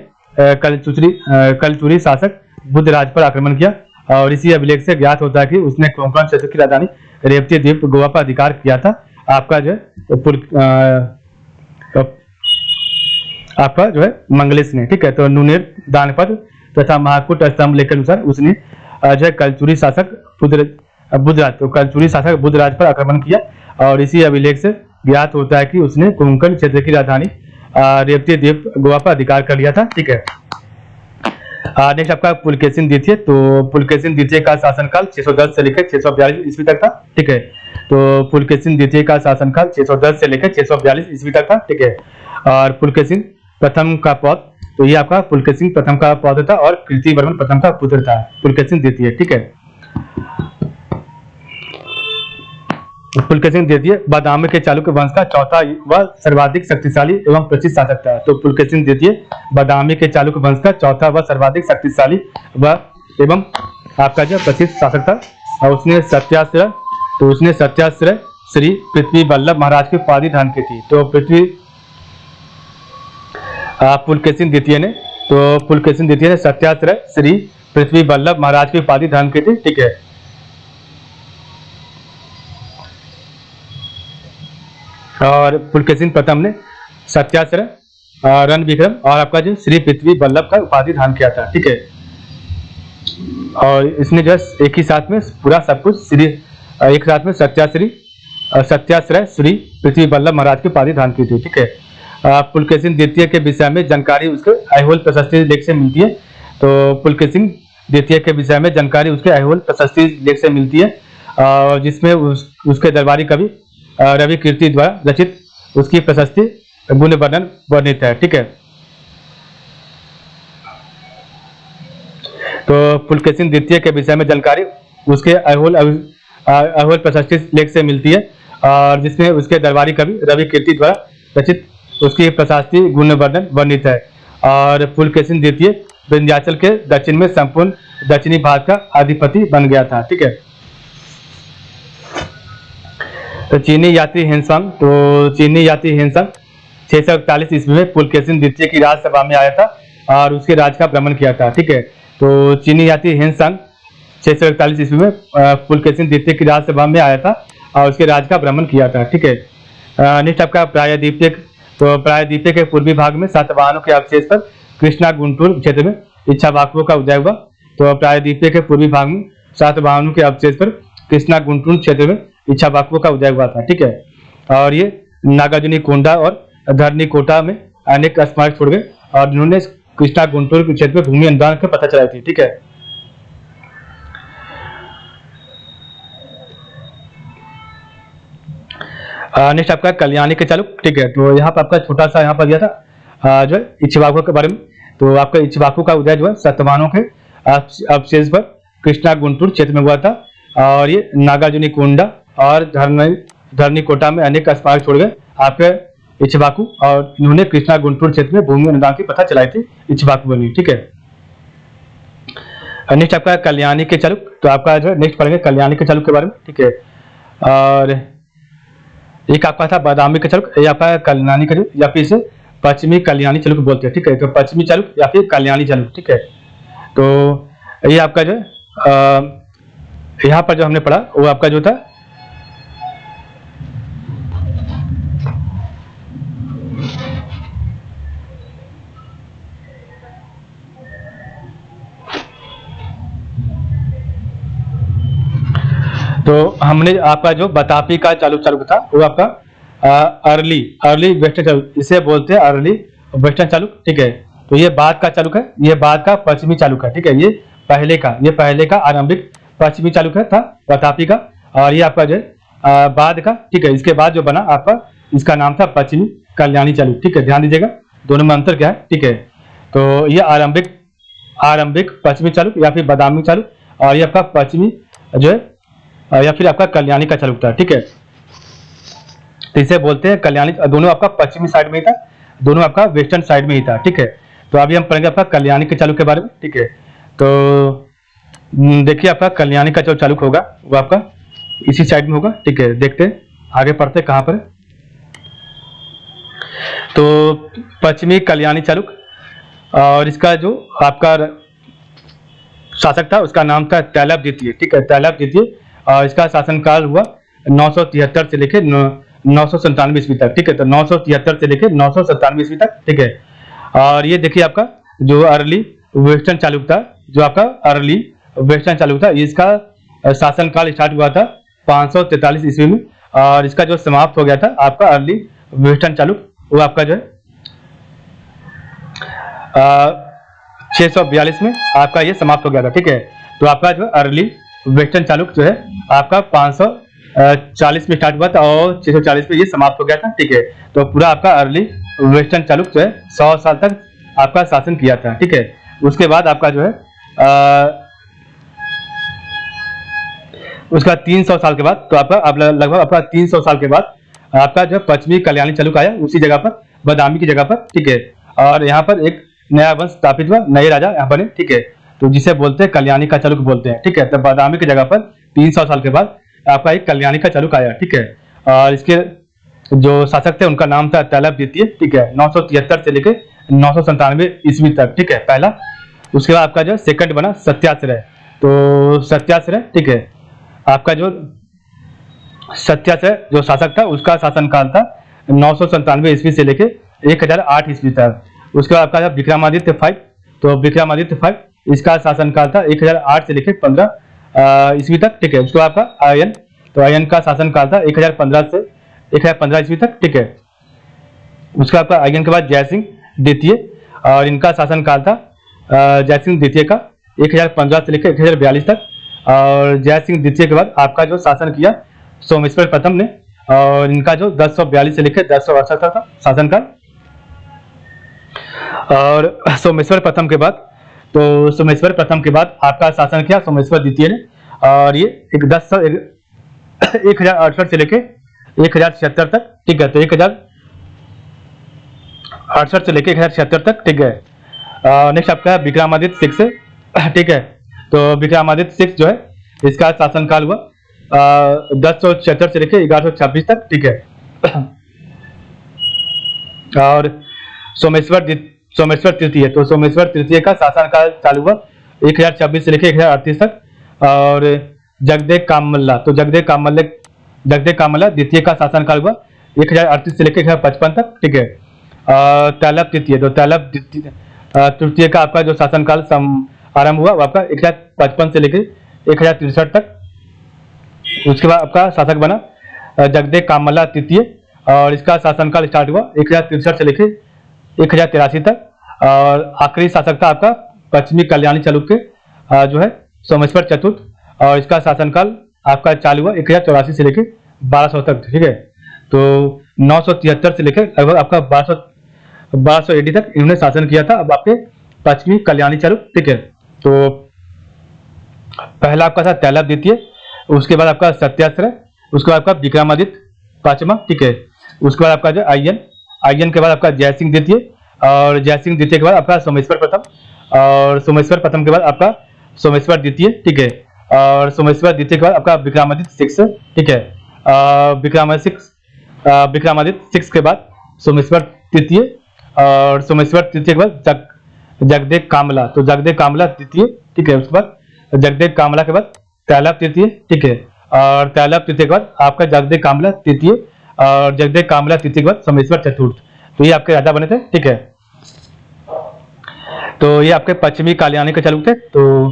कलचुरी शासक बुद्धराज पर आक्रमण किया और इसी अभिलेख से ज्ञात होता है कि उसने कोंकण क्षेत्र की राजधानी रेवती द्वीप गोवा पर अधिकार किया था। आपका जो है मंगलेश ने। ठीक है, तो नुनेर दानपत्र तथा महाकूट स्तंभलेख के अनुसार उसने जो है कलचुरी शासक बुद्धराज, तो कलचुरी शासक बुद्धराज पर आक्रमण किया और इसी अभिलेख से ज्ञात होता है कि उसने कोंकण क्षेत्र की राजधानी रेवती द्वीप गोवा पर अधिकार कर लिया था। ठीक है, नेक्स्ट आपका पुलकेशिन द्वितीय, तो पुलकेशिन द्वितीय का शासनकाल 610 से लेकर 642 ईस्वी तक था। ठीक है, तो पुलकेशिन द्वितीय का शासनकाल 610 से लेकर 642 ईस्वी तक था। ठीक है, और पुलकेशिन प्रथम का पौत्र, तो ये आपका पुलकेशिन प्रथम का पौत्र था और कीर्तिवर्मन प्रथम का पुत्र था पुलकेशिन द्वितीय। ठीक है, पुलकेशिन द्वितीय बादामी के चालुक्य वंश का चौथा व सर्वाधिक शक्तिशाली एवं प्रसिद्ध शासक था। तो पुलकेशिन द्वितीय बादामी के चालुक्य वंश का चौथा व सर्वाधिक शक्तिशाली व एवं आपका जो प्रसिद्ध शासक था और उसने सत्याश्रय श्री पृथ्वी बल्लभ महाराज की उपाधि धारण की थी। तो पुलकेशिन द्वितीय ने सत्याश्रय श्री पृथ्वी बल्लभ महाराज की उपाधि धारण की थी। ठीक है, और पुलकेशिन प्रथम ने सत्याश्रय, रण विक्रम और आपका जो श्री पृथ्वी बल्लभ का उपाधि धारण किया था। ठीक है, और इसने जो एक ही साथ में पूरा सब कुछ एक साथ में सत्याश्रय श्री पृथ्वी बल्लभ महाराज की उपाधि धारण की थी। ठीक है, पुलकेशिन द्वितीय के विषय में जानकारी उसके ऐहोल प्रशस्ति लेख से मिलती है। तो पुलकेशिन द्वितीय के विषय में जानकारी उसके ऐहोल प्रशस्ति लेख से मिलती है जिसमें उसके दरबारी कवि रवि कीर्ति द्वारा रचित उसकी प्रशस्ति गुण वर्णन वर्णित है। ठीक है, तो पुलकेशिन द्वितीय के विषय में जानकारी उसके अहोल प्रशस्ति लेख से मिलती है, और जिसमें उसके दरबारी कवि रवि कीर्ति द्वारा रचित उसकी प्रशस्ति गुण वर्णन वर्णित है। और पुलकेशिन द्वितीय विंध्याचल के दक्षिण में संपूर्ण दक्षिणी भारत का अधिपति बन गया था। ठीक है। तो चीनी यात्री हिनसंग 641 ईस्वी में पुलकेशिन द्वितीय की राजसभा में आया था और उसके राज का भ्रमण किया था। ठीक है। तो चीनी यात्री हिनसंग 641 ईस्वी में पुलकेशिन द्वितीय की राजसभा में आया था और उसके राज का भ्रमण किया था। ठीक है। नेक्स्ट आपका प्रायद्वीपीय। तो प्रायद्वीपीय के पूर्वी भाग में सातवाहनों के अवशेष पर कृष्णा गुंटूर क्षेत्र में इच्छावाकुओं का उदय हुआ। तो प्रायद्वीपीय के पूर्वी भाग में सातवाहनों के अवशेष पर कृष्णा गुंटूर क्षेत्र में इच्छावाकुओं का उदय हुआ था। ठीक है। और ये नागार्जुनी कोंडा और धरनीकोटा में अनेक स्मारक छोड़ गए और जिन्होंने कृष्णा गुंटूर के क्षेत्र में भूमि अनुदान का पता चलाई थी। ठीक है। नेक्स्ट आपका कल्याणी के चालुक्य। ठीक है। तो यहाँ पर आपका छोटा सा यहाँ पर दिया था जो है इक्ष्वाकु के बारे में। तो आपका इक्ष्वाकु का उदय जो है सातवाहनों के अवशेष पर कृष्णा गुंटूर क्षेत्र में हुआ था और ये नागार्जुनी कोंडा और धरनीकोटा में अनेक स्मारक छोड़ गए आपके इक्ष्वाकु, और इन्होंने कृष्णा गुंटूर क्षेत्र में भूमि अनुदान की प्रथा चलाई थी इक्ष्वाकु बनी। ठीक है। नेक्स्ट आपका कल्याणी के चालुक्य। तो आपका जो नेक्स्ट पढ़ेंगे कल्याणी के चालुक्य के बारे में। ठीक है। और एक आपका था बादामी का चालुक्य, आपका कल्याणी का या फिर इसे पश्चिमी कल्याणी चालुक्य बोलते हैं। ठीक है। तो पश्चिमी चालुक्य या फिर कल्याणी चालुक्य। ठीक है। तो ये आपका जो यहाँ पर जो हमने पढ़ा वो आपका जो था तो हमने आपका जो बतापी का चालुक्य था वो आपका अर्ली वेस्टर्न चालुक्य, इसे बोलते हैं अर्ली वेस्टर्न चालुक्य। ठीक है। तो ये बाद का चालुक्य है, ये बाद का पश्चिमी चालुक्य है। ठीक है। ये पहले का आरंभिक पश्चिमी चालुक्य था बतापी का, और ये आपका जो है बाद का। ठीक है। इसके बाद जो बना आपका इसका नाम था पश्चिमी कल्याणी चालुक्य। ठीक है। ध्यान दीजिएगा दोनों में अंतर क्या है। ठीक है। तो ये आरंभिक पश्चिमी चालुक्य या फिर बादामी चालुक्य, और ये आपका पश्चिमी जो है या फिर आपका कल्याणी का चालुक्य था। ठीक है। तो इसे बोलते हैं कल्याणी। दोनों आपका पश्चिमी साइड में ही था, दोनों आपका वेस्टर्न साइड में ही था। ठीक है। तो अभी हम पढ़ेंगे आपका कल्याणी के चालुक्य के बारे में। ठीक है। तो देखिए आपका कल्याणी का जो चालुक्य होगा वो आपका इसी साइड में होगा। ठीक है। देखते हैं आगे पढ़ते कहां पर। तो पश्चिमी कल्याणी चालुक्य, और इसका जो आपका शासक था उसका नाम था तैलभ द्वितीय। ठीक है। तैलभ द्वितीय, और इसका शासनकाल हुआ 973 से लेकर 997 ईस्वी तक। ठीक है। तो 973 से लेकर 997 ईस्वी तक। ठीक है। और ये देखिए आपका जो अर्ली वेस्टर्न चालुक्य था, जो आपका अर्ली वेस्टर्न चालुक्य था, इसका शासनकाल स्टार्ट हुआ था 543 ईस्वी में, और इसका जो समाप्त हो गया था आपका अर्ली वेस्टर्न चालुक्य वो आपका जो है 642 में आपका ये समाप्त हो गया था। ठीक है। तो आपका जो अर्ली वेस्टर्न चालुक्य जो है आपका 540 में स्टार्ट हुआ था और 640 में ये समाप्त हो गया था। ठीक है। तो पूरा आपका अर्ली वेस्टर्न चालुक्य जो है 100 साल तक आपका शासन किया था। ठीक है। उसके बाद आपका जो है उसका 300 साल के बाद, तो आपका लगभग आपका 300 साल के बाद आपका जो पश्चिमी कल्याणी चालुक्य आया उसी जगह पर, बादामी की जगह पर। ठीक है। और यहाँ पर एक नया वंश स्थापित हुआ, नए राजा यहाँ बने। ठीक है। तो जिसे बोलते हैं कल्याणी का चालुक्य बोलते हैं। ठीक है। तो बादामी की जगह पर 300 साल के बाद आपका एक कल्याणी का चालुक्य आया। ठीक है। और इसके जो शासक थे उनका नाम था तैलभ द्वितीय। ठीक है। 973 से लेकर 997 ईस्वी तक। ठीक है। पहला। उसके बाद आपका जो सेकंड बना सत्याश्रय। तो सत्याश्रय, ठीक है, आपका जो सत्याश्रय जो शासक था उसका शासनकाल था 997 ईस्वी से लेके 1008 ईस्वी तक। उसके बाद आपका विक्रमादित्य 5, तो विक्रमादित्य 5 इसका शासनकाल था 1008 से लेके 15 ईस्वी तक। ठीक है। उसके बाद आपका आयन, तो आयन का शासनकाल था 1015 से 1015 ईस्वी तक। ठीक है। उसका आपका आयन के बाद जयसिंह द्वितीय, और इनका शासनकाल था जयसिंह द्वितीय का 1015 से लेकर 1042 तक। और जयसिंह द्वितीय के बाद आपका जो शासन किया सोमेश्वर प्रथम ने, और इनका जो 1042 से लेकर 1068 था शासनकाल। और सोमेश्वर प्रथम के बाद तो सोमेश्वर प्रथम के बाद आपका शासन किया सोमेश्वर द्वितीय ने, और ये 1068 से लेके 1076 तक, ठीक है। तो 1068 से लेके 1076 तक, ठीक है। नेक्स्ट आपका है विक्रमादित्य 6 से, ठीक है। तो विक्रमादित्य 6 जो है इसका शासनकाल हुआ 1076 से लेके 1126 तक, ठीक है। और सोमेश्वर तृतीय, तो सोमेश्वर तृतीय का शासनकाल चालू हुआ 1026 से लेके 1038 तक। और जगदेव कामल्ला, तो जगदेव कामल्ला द्वितीय का शासनकाल हुआ 1038 से लेके 1055 तक, ठीक है। तैलप तृतीय, तो तैलप तृतीय का आपका जो शासनकाल आरंभ हुआ वो आपका 1055 से लेके 1063 तक। उसके बाद आपका शासक बना जगदेव कामल्ला तृतीय, और इसका शासनकाल स्टार्ट हुआ 1063 से लेके 1083 तक। और आखिरी शासक था आपका पश्चिमी कल्याणी चालुक्य जो है सोमेश्वर चतुर्थ, और इसका शासनकाल आपका चालू हुआ 1084 से लेके 1200 तक, ठीक है। तो 973 से लेकर लगभग आपका 1200 AD तक इन्होंने शासन किया था। अब आपके पश्चिमी कल्याणी चालुक्य, ठीक है। तो पहला आपका था तैलप द्वितीय, उसके बाद आपका सत्याश्रय, उसके बाद आपका विक्रमादित्य पांचवा, ठीक है। उसके बाद आपका जो आयन के बाद आपका जयसिंह द्वितीय, और जयसिंह द्वितीय के बाद आपका सोमेश्वर प्रथम, और सोमेश्वर प्रथम के बाद आपका सोमेश्वर द्वितीय, ठीक है। और सोमेश्वर द्वितीय के बाद आपका विक्रमादित्य 6, ठीक है। विक्रमादित्य 6 के बाद सोमेश्वर तृतीय, और सोमेश्वर तृतीय के बाद जगदेव कामला, तो जगदेव कामला तृतीय, ठीक है। उसके बाद जगदेव कामला के बाद तैलप तृतीय, ठीक है। और तैलप तृतीय के बाद आपका जगदेव कामला तृतीय, और जगदेव कामला तृतीय के बाद सोमेश्वर चतुर्थ। तो ये आपके राजा बने थे, ठीक है। तो ये आपके पश्चिमी कल्याणी के चालुक्य थे। तो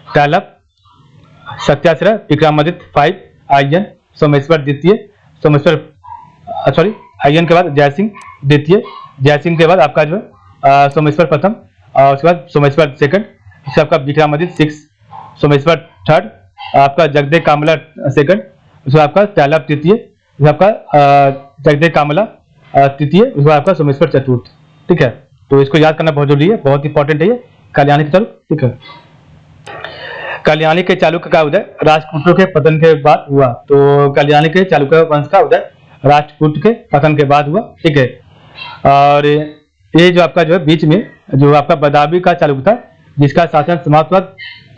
तैलप, सत्याश्रय, विक्रमादित्य 5, आयन, सोमेश्वर द्वितीय, आयन के बाद जयसिंह द्वितीय, जयसिंह के बाद आपका जो है सोमेश्वर प्रथम, और उसके बाद सोमेश्वर सेकंड, इससे आपका विक्रमादित्य 6, सोमेश्वर थर्ड, आपका जगदेव कामला सेकंड, उसके बाद आपका तैलप तृतीय, उसके आपका जगदेव कामला तृतीय, उसके बाद आपका सोमेश्वर चतुर्थ, ठीक है। तो इसको याद करना बहुत जरूरी है, बहुत इंपॉर्टेंट है ये कल्याणी के चालुक्य, ठीक है। कल्याणी के चालुक्य का उदय राष्ट्रकूटों के पतन के बाद हुआ। तो कल्याणी के चालुक्य वंश का उदय राष्ट्रकूट के पतन के बाद हुआ, ठीक है। और ये जो आपका जो है बीच में जो आपका बदावी का चालुक्य था, जिसका शासन समाप्त हुआ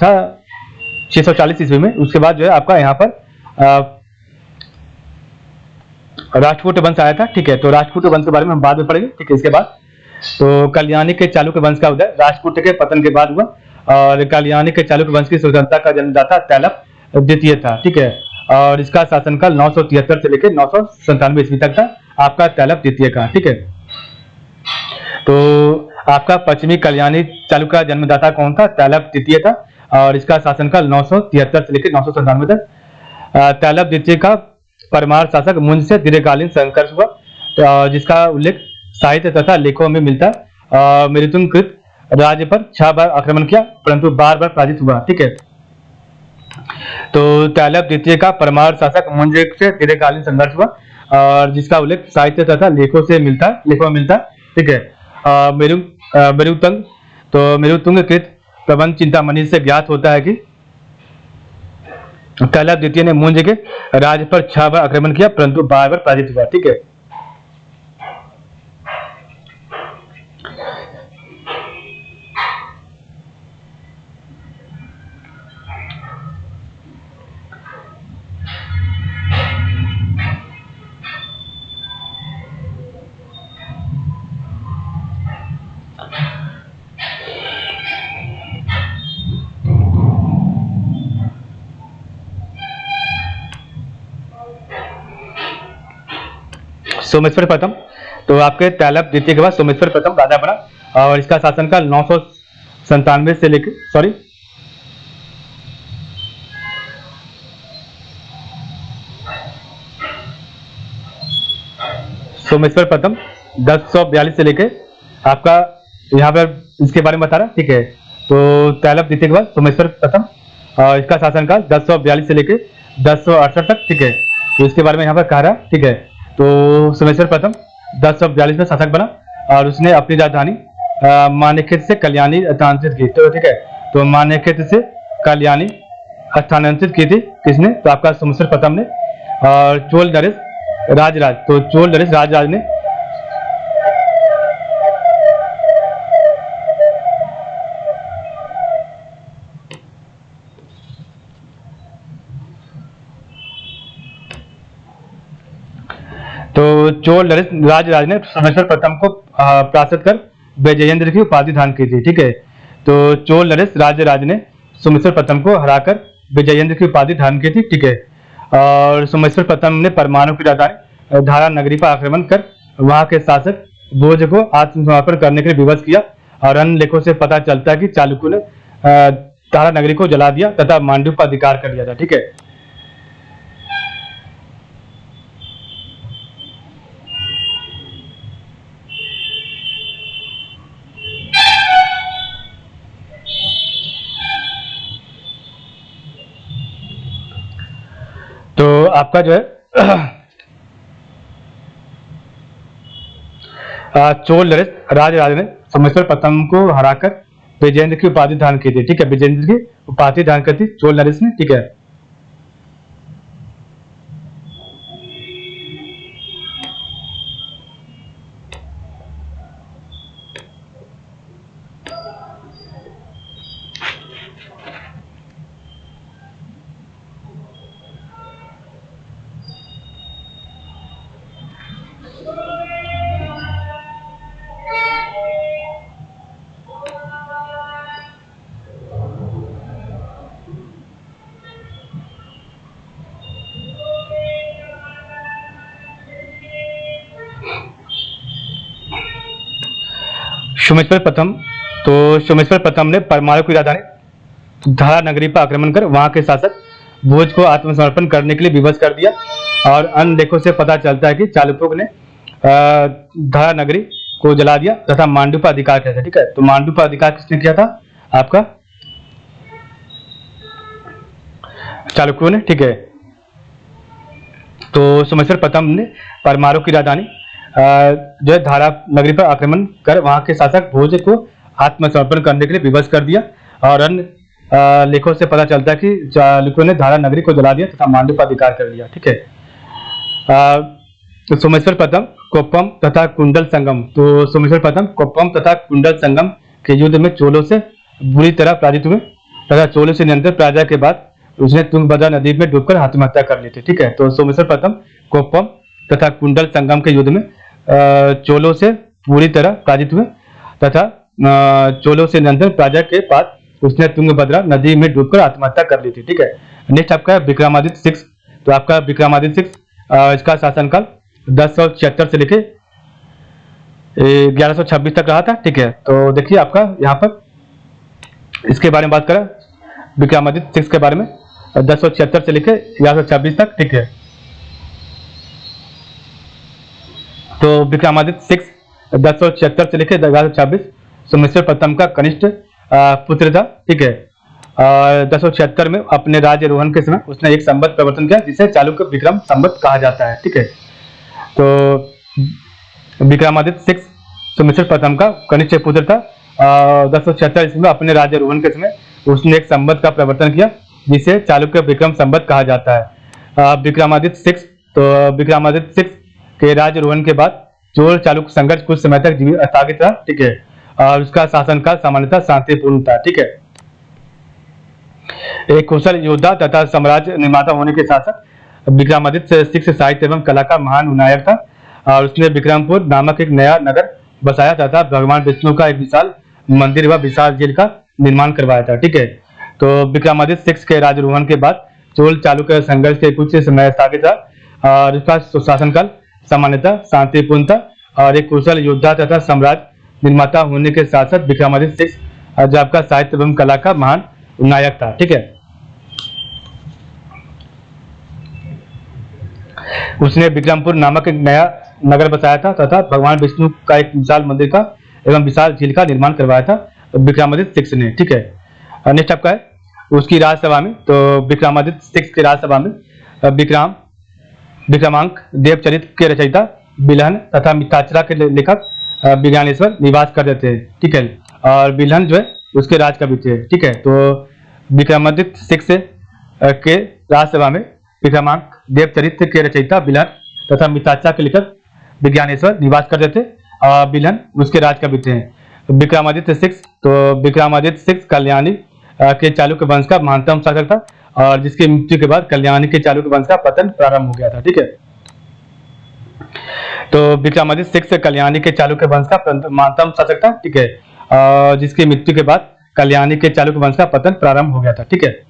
था 640 ईस्वी में, उसके बाद जो है आपका यहाँ पर राष्ट्रकूट वंश आया था, ठीक है। तो राष्ट्रकूट वंश के बारे में हम बाद में पढ़ेंगे, ठीक है, इसके बाद। तो कल्याणी के चालुक्य वंश का उदय राष्ट्रकूट के पतन के बाद हुआ, और कल्याणी के चालुक्य वंश की स्वतंत्रता का जन्मदाता तैलप द्वितीय था, ठीक है। और इसका शासनकाल 973 से लेकर 997 ईस्वी तक था आपका तैलप द्वितीय का, ठीक है। तो आपका पश्चिमी कल्याणी चालुक्य का जन्मदाता कौन था? तैलप द्वितीय था, और इसका शासनकाल 973 से लेकर 997 तक। तैलप द्वितीय का परमार शासक मुंज से दीर्घकालीन संघर्ष हुआ, जिसका उल्लेख साहित्य तथा लेखों में मिलता है। मेरुतुंग कृत राज्य पर 6 बार आक्रमण किया, परंतु बार बार पराजित हुआ, ठीक है। तो तैलप द्वितीय का परमार शासक मुंज से दीर्घकालीन संघर्ष हुआ, और जिसका उल्लेख साहित्य तथा लेखों में मिलता है, ठीक है। मेरुतुंग, तो मेरुतुंग कृत प्रबंध चिंतामणि से ज्ञात होता है कि तैलप द्वितीय ने मुंज के राज्य पर 6 बार आक्रमण किया, परंतु बार बार पराजित हुआ, ठीक है। सोमेश्वर प्रथम, तो आपके तैलप द्वितीय के बाद सोमेश्वर प्रथम राजा बना, और इसका शासनकाल 997 से लेकर सोमेश्वर प्रथम 1042 से लेके आपका यहाँ पर इसके बारे में बता रहा, ठीक है। तो तैलप द्वितीय के बाद सोमेश्वर प्रथम, और इसका शासनकाल 1042 से लेके 1068 तक, ठीक है। तो इसके बारे में यहाँ पर कह रहा, ठीक है। तो सोमेश्वर प्रथम 1042 में शासक बना, और उसने अपनी राजधानी मान्यखेत से कल्याणी स्थानांतरित की, तो ठीक है, तो मान्यखेत से कल्याणी स्थानांतरित की थी किसने, तो आपका सोमेश्वर प्रथम ने। और चोल नरेश राजराज, तो चोल नरेश राजराज ने तो चोल नरेश राजराज ने सोमेश्वर प्रथम को परास्त कर विजयेंद्र की उपाधि धारण की थी, ठीक है। तो चोल नरेश राजराज ने सोमेश्वर प्रथम को हराकर विजयेंद्र की उपाधि धारण की थी, ठीक है। और सोमेश्वर प्रथम ने परमाणु की राजधानी धारा नगरी पर आक्रमण कर वहां के शासक भोज को आत्मसमर्पण करने के लिए विवश किया। और अन्य लेखों से पता चलता है कि चालुक्यों ने धारा नगरी को जला दिया तथा मांडू पर अधिकार कर लिया था, ठीक है। तो आपका जो है चोल नरेश राजराज ने सोमेश्वर प्रथम को हराकर विजयेंद्र की उपाधि धारण की थी, ठीक है। विजयेंद्र की उपाधि धारण कर थी चोल नरेश ने, ठीक है। सोमेश्वर प्रथम, तो सोमेश्वर प्रथम ने परमाणु की राजधानी धारा नगरी पर आक्रमण कर वहां के शासक भोज को आत्मसमर्पण करने के लिए विवश कर दिया। और अन्य लेखों से पता चलता है कि चालुक्यों ने धारा नगरी को जला दिया तथा मांडू पर अधिकार किया था, ठीक है। तो मांडू पर अधिकार किसने किया था, आपका चालुक्यों ने, ठीक है। तो सोमेश्वर प्रथम ने परमाणु की राजधानी जो है धारा नगरी पर आक्रमण कर वहां के शासक भोज को आत्मसमर्पण करने के लिए विवश कर दिया। और अन्य लेखों से पता चलता है कि चालुक्यों ने धारा नगरी को जला दिया तथा मांडू पर अधिकार कर लिया, ठीक है। तो सोमेश्वर प्रथम कोप्पम तथा कुंडल संगम, तो सोमेश्वर प्रथम कोप्पम तथा कुंडल संगम के युद्ध में चोलों से बुरी तरह पराजित हुए तथा चोलों से नियंत्रण पराजय के बाद उसने तुंगभद्रा नदी में डूबकर आत्महत्या कर ली थी, ठीक है। तो सोमेश्वर प्रथम कोप्पम तथा कुंडल संगम के युद्ध में चोलों से पूरी तरह पराजित हुए तथा चोलों से नियंत्रण पराजय के बाद उसने तुंगभद्रा नदी में डूबकर आत्महत्या कर ली थी, ठीक है। नेक्स्ट आपका है विक्रमादित्य 6, तो आपका विक्रमादित्य 6 इसका शासनकाल 1076 से लेके 1126 तक रहा था, ठीक है। तो देखिए आपका यहाँ पर इसके बारे में बात करें विक्रमादित्य 6 के बारे में 1076 से लेके 1126 तक, ठीक है। तो विक्रमादित्य 6 1076 से लेकर 1126 सोमेश्वर प्रथम का कनिष्ठ पुत्र था, ठीक है। 1076 में अपने राज्यारोहण के समय उसने एक संवत प्रवर्तन किया जिसे चालुक्य विक्रम संवत कहा जाता है, ठीक है। तो विक्रमादित्य 6 सोमेश्वर प्रथम का कनिष्ठ पुत्र था। 1076 ईस्वी में अपने राज्यारोहण के समय उसने एक संवत का प्रवर्तन किया जिसे चालुक्य विक्रम संवत कहा जाता है। विक्रमादित्य 6, तो विक्रमादित्य 6 के राज्यारोहण के बाद चोल चालुक्य संघर्ष कुछ समय तक स्थगित रहा, ठीक है। और उसका शासनकाल सामान्यतः शांतिपूर्ण था, ठीक है। एक कुशल योद्धा तथा साम्राज्य निर्माता होने के साथ साथ विक्रमादित्य 6 साहित्य एवं कला का महान नायक था। और उसने विक्रमपुर नामक एक नया नगर बसाया तथा भगवान विष्णु का एक विशाल मंदिर व विशाल झील का निर्माण करवाया था, ठीक है। तो विक्रमादित्य 6 के राज्यारोहण के बाद चोल चालुक्य संघर्ष के कुछ समय स्थगित रहा और उसका शासनकाल सामान्यतः शांतिपूर्ण था। और एक कुशल योद्धा तथा साम्राज्य निर्माता होने के साथ साथ विक्रमादित्य 6 जो आपका साहित्य एवं कला का महान नायक था, ठीक है। उसने विक्रमपुर नामक एक नया नगर बसाया था तथा भगवान विष्णु का एक विशाल मंदिर का एवं विशाल झील का निर्माण करवाया था विक्रमादित्य 6 ने, ठीक है। नेक्स्ट आपका है उसकी राजसभा में, तो विक्रमादित्य 6 की राजसभा में विक्रमांक देवचरित के रचयिता बिलहन तथा मिताचरा के लेखक विज्ञानेश्वर निवास करते थे, ठीक है। और बिल्हन जो है उसके राज कवि थे, ठीक है। तो विक्रमादित्य 6 के राज्यसभा में विक्रमांक देवचरित्र के रचयिता बिल्हन तथा मिताक्षा के लेखक विज्ञानेश्वर निवास करते थे और बिल्हन उसके राज कवि थे। विक्रमादित्य 6, तो विक्रमादित्य 6 कल्याणी के चालुक्य वंश का महानतम शासक था और जिसकी मृत्यु के बाद कल्याणी के चालुक्य वंश का पतन प्रारंभ हो गया था, ठीक है। तो विक्रमादित्य 6 कल्याणी के चालुक्य वंश का महानतम शासक था, ठीक है। और जिसकी मृत्यु के बाद कल्याणी के चालुक्य वंश का पतन प्रारंभ हो गया था, ठीक है।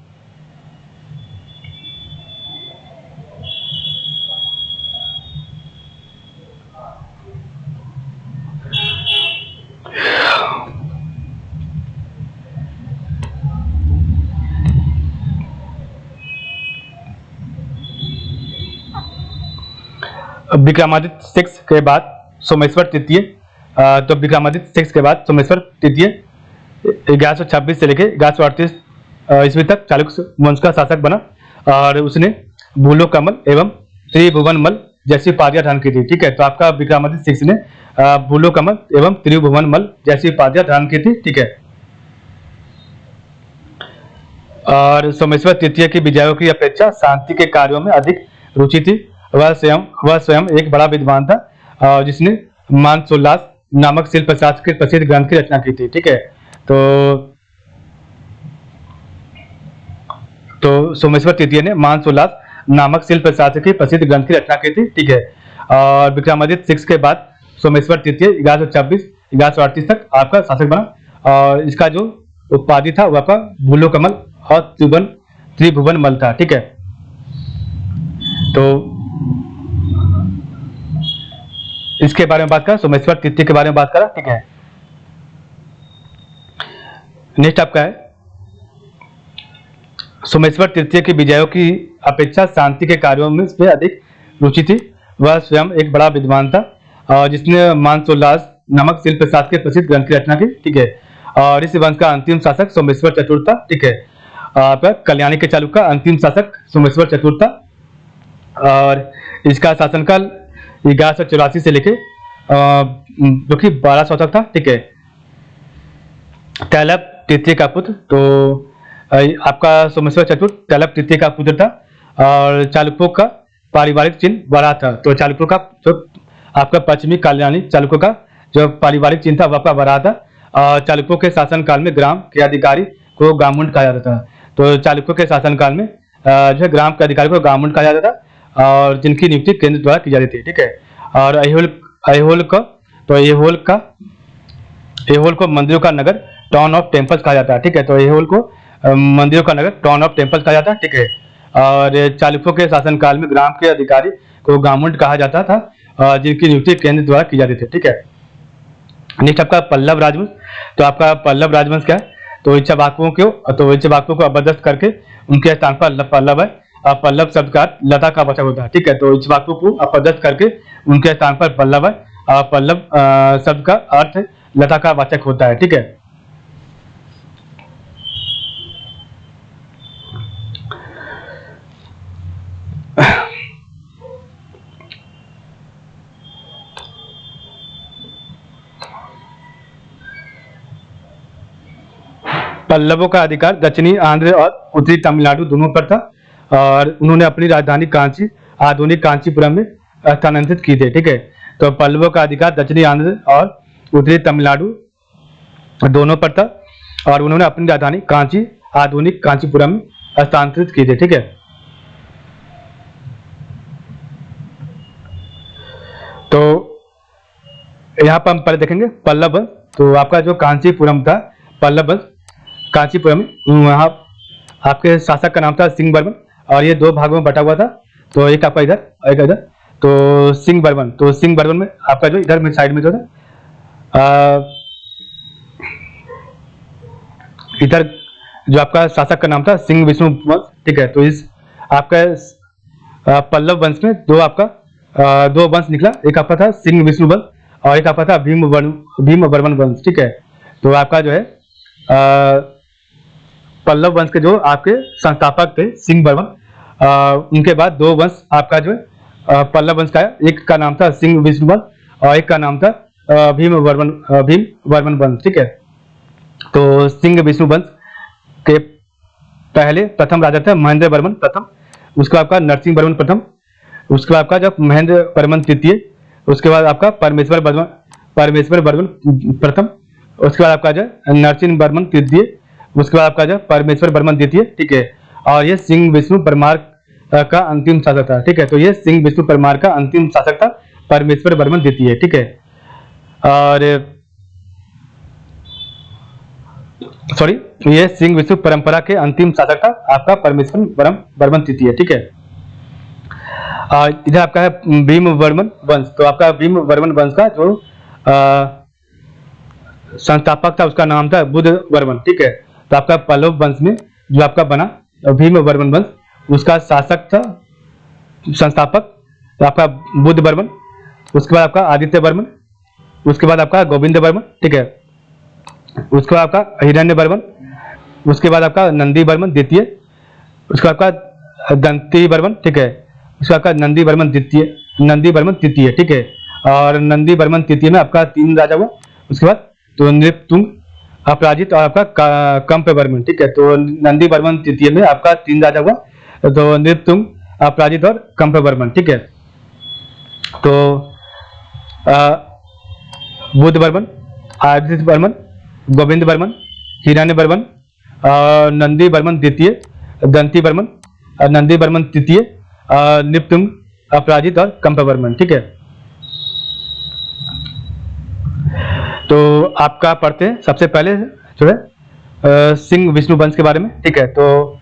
विक्रमादित्य 6 के बाद सोमेश्वर तृतीय, तो विक्रमादित्य 6 के बाद सोमेश्वर तृतीय 1126 से लेकर 1138 ईस्वी तक चालुक्य वंश का शासक बना और उसने भूलोकमल एवं त्रिभुवनमल जैसी उपाधियां धारण की थी, ठीक है। तो आपका विक्रमादित्य 6 ने भूलोकमल एवं त्रिभुवनमल जैसी उपाधियां धारण की थी, ठीक है। और सोमेश्वर तृतीय की विजयों की अपेक्षा शांति के कार्यों में अधिक रुचि थी। वह स्वयं एक बड़ा विद्वान था जिसने मानसोल्लास नामक शिल्प शास्त्र के प्रसिद्ध ग्रंथ की रचना की थी, ठीक है। तो सोमेश्वर तृतीय ने मानसोल्लास नामक शिल्प शास्त्र के प्रसिद्ध ग्रंथ की रचना की थी, ठीक है। और विक्रमादित्य 6 के बाद सोमेश्वर तृतीय 1126-1138 तक आपका शासक बना और इसका जो उपाधि था वह आपका भूलोकमल और त्रिभुवनमल था, ठीक है। तो इसके बारे में बात करा, सोमेश्वर तृतीय के बारे में बात करा, ठीक है। नेक्स्ट आपका है सोमेश्वर तृतीय की विजयों की अपेक्षा शांति के कार्यों में उसमें अधिक रुचि थी। वह स्वयं एक बड़ा विद्वान था और जिसने मानसोल्लास नामक शिल्प शास्त्र के प्रसिद्ध ग्रंथ की रचना की, ठीक है। और इस वंश का अंतिम शासक सोमेश्वर चतुर्थ था, ठीक है। आपका कल्याणी के चालुक्य का अंतिम शासक सोमेश्वर चतुर्थ था और इसका शासनकाल 1184 से लेके जो कि 1200 तक था, ठीक है। तैलप तृतीय का पुत्र, तो आपका सोमेश्वर चतुर्थ तैलप तृतीय का पुत्र था और चालुक्यों का पारिवारिक चिन्ह वराह था। तो चालुक्यों का जो आपका पश्चिमी कल्याणी चालुक्यों का जो पारिवारिक चिन्ह था वह आपका वराह था और चालुक्यों के शासनकाल में ग्राम के अधिकारी को गामुंड कहा जाता था। तो चालुक्यों के शासनकाल में जो है ग्राम के अधिकारी को गामुंड कहा जाता था और जिनकी नियुक्ति केंद्र द्वारा की जाती थी, ठीक है। और ऐहोल को मंदिरों का नगर टाउन ऑफ टेम्पल्स कहा जाता है, ठीक है। तो ऐहोल को मंदिरों का नगर टाउन ऑफ टेम्पल्स कहा जाता है, ठीक है। और चालुक्यों के शासनकाल में ग्राम के अधिकारी को गामुंड कहा जाता था जिनकी नियुक्ति केंद्र द्वारा की जाती थी, ठीक है। नेक्स्ट आपका पल्लव राजवंश, तो आपका पल्लव राजवंश क्या है, तो इच्छावाकुओं को अबदस्त करके उनके स्थान पर पल्लव है। पल्लव शब्द का लता का वाचक होता है, ठीक है। तो इच्छवाकुओं को अपदस्थ करके उनके स्थान पर पल्लव है। पल्लव शब्द का अर्थ लता का वाचक होता है, ठीक है। पल्लवों का अधिकार दक्षिणी आंध्र और उत्तरी तमिलनाडु दोनों पर था और उन्होंने अपनी राजधानी कांची आधुनिक कांचीपुरम में स्थानांतरित की थी, ठीक है। तो पल्लवों का अधिकार दक्षिणी आंध्र और उत्तरी तमिलनाडु दोनों पर था और उन्होंने अपनी राजधानी कांची आधुनिक कांचीपुरम में स्थानांतरित की थी, ठीक है। तो यहाँ पर हम पहले देखेंगे पल्लव। तो आपका जो कांचीपुरम था पल्लव कांचीपुरम, वहाँ आपके शासक का नाम था सिंह बर्मन और ये दो भागों में बटा हुआ था। तो एक आपका इधर एक इधर, तो सिंह बर्मन, तो सिंह बर्मन में आपका जो इधर में साइड में जो था इधर जो आपका शासक का नाम था सिंह विष्णु वंश, ठीक है। तो इस आपका पल्लव वंश में दो वंश निकला, एक आपका था सिंह विष्णु वंश और एक आपका था भीम वर्मन वंश, ठीक है। तो आपका जो है पल्लव वंश के जो आपके संस्थापक थे सिंह बर्मन, उनके बाद दो वंश आपका जो है पल्लव वंश का है। एक का नाम था सिंह विष्णु वंश और एक का नाम था भीम वर्मन वंश। ठीक है, तो सिंह विष्णु वंश के पहले प्रथम राजा थे महेंद्र वर्मन प्रथम, उसके बाद आपका नरसिंह वर्मन प्रथम, उसके बाद आपका जब महेंद्र वर्मन तृतीय, उसके बाद आपका परमेश्वर वर्मन प्रथम, उसके बाद आपका जो नरसिंह वर्मन तृतीय, उसके बाद आपका जो परमेश्वर वर्मन द्वितीय। ठीक है, और ये सिंह विष्णु परमार का अंतिम शासक था। ठीक है, तो ये सिंह विष्णु परमार का अंतिम शासक था परमेश्वर वर्मन द्वितीय। ठीक है, और सॉरी, ये सिंह विष्णु परंपरा के अंतिम शासक था आपका परमेश्वर वर्मन तृतीय। ठीक है, इधर आपका है भीम वर्मन वंश। तो आपका भीम वर्मन वंश का जो संस्थापक था उसका नाम था बुद्ध वर्मन। ठीक है, तो आपका पल्लव वंश में जो आपका बना भीम वर्मन वंश, उसका शासक था संस्थापक तो आपका बुद्ध वर्मन, उसके बाद आपका आदित्य वर्मन, उसके बाद आपका गोविंद वर्मन। ठीक है, उसके बाद आपका हिरण्य वर्मन, उसके बाद आपका नंदी वर्मन द्वितीय, उसके बाद आपका दंती वर्मन। ठीक है, उसके बाद आपका नंदी वर्मन तृतीय। ठीक है, और नंदी वर्मन तृतीय में आपका 3 राजा हुआ, उसके बाद तो नृपतुंग, अपराजित और आपका कंप वर्मन। ठीक है, तो नंदी वर्मन तृतीय में आपका 3 राजा हुआ, तो नृपतुंग, अपराजित और कंप वर्मन। ठीक है, तो बुद्ध वर्मन, आदित्य वर्मन, गोविंद वर्मन, हिरण्य वर्मन, नंदी वर्मन द्वितीय, दंती वर्मन, नंदी वर्मन तृतीय, नृपतुंग, अपराजित और कंप वर्मन। ठीक है, तो आपका पढ़ते हैं सबसे पहले जो है सिंह विष्णु वंश के बारे में। ठीक है, तो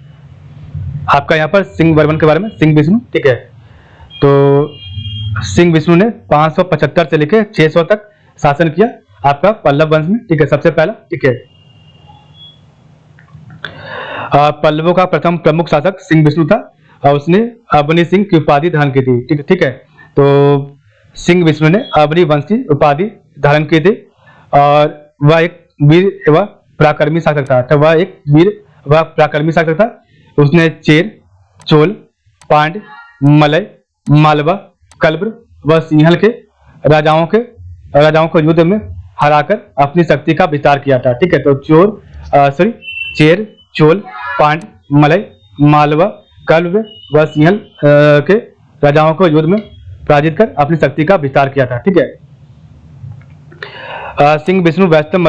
आपका यहाँ पर सिंह वर्मन के बारे में, सिंह विष्णु। ठीक है, तो सिंह विष्णु ने 575 से लेकर 600 तक शासन किया आपका पल्लव वंश में। ठीक है, सबसे पहला। ठीक है, पल्लवों का प्रथम प्रमुख शासक सिंह विष्णु था और उसने अवनी सिंह की उपाधि धारण की थी। ठीक है, तो सिंह विष्णु ने अवनी वंश की उपाधि धारण की थी और वह एक वीर एवं पराक्रमी शासक था। तो वह एक वीर व पराक्रमी शासक था। उसने चेर, चोल, पांड्य, मलय, मालवा, कल्ब्र व सिंहल के राजाओं को युद्ध में हराकर अपनी शक्ति का विस्तार किया था। ठीक है, तो चेर, चोल, पांड्य, मलय, मालवा, कल्ब्र व सिंहल के राजाओं को युद्ध में पराजित कर अपनी शक्ति का विस्तार किया था। ठीक है, सिंह विष्णु वैष्णव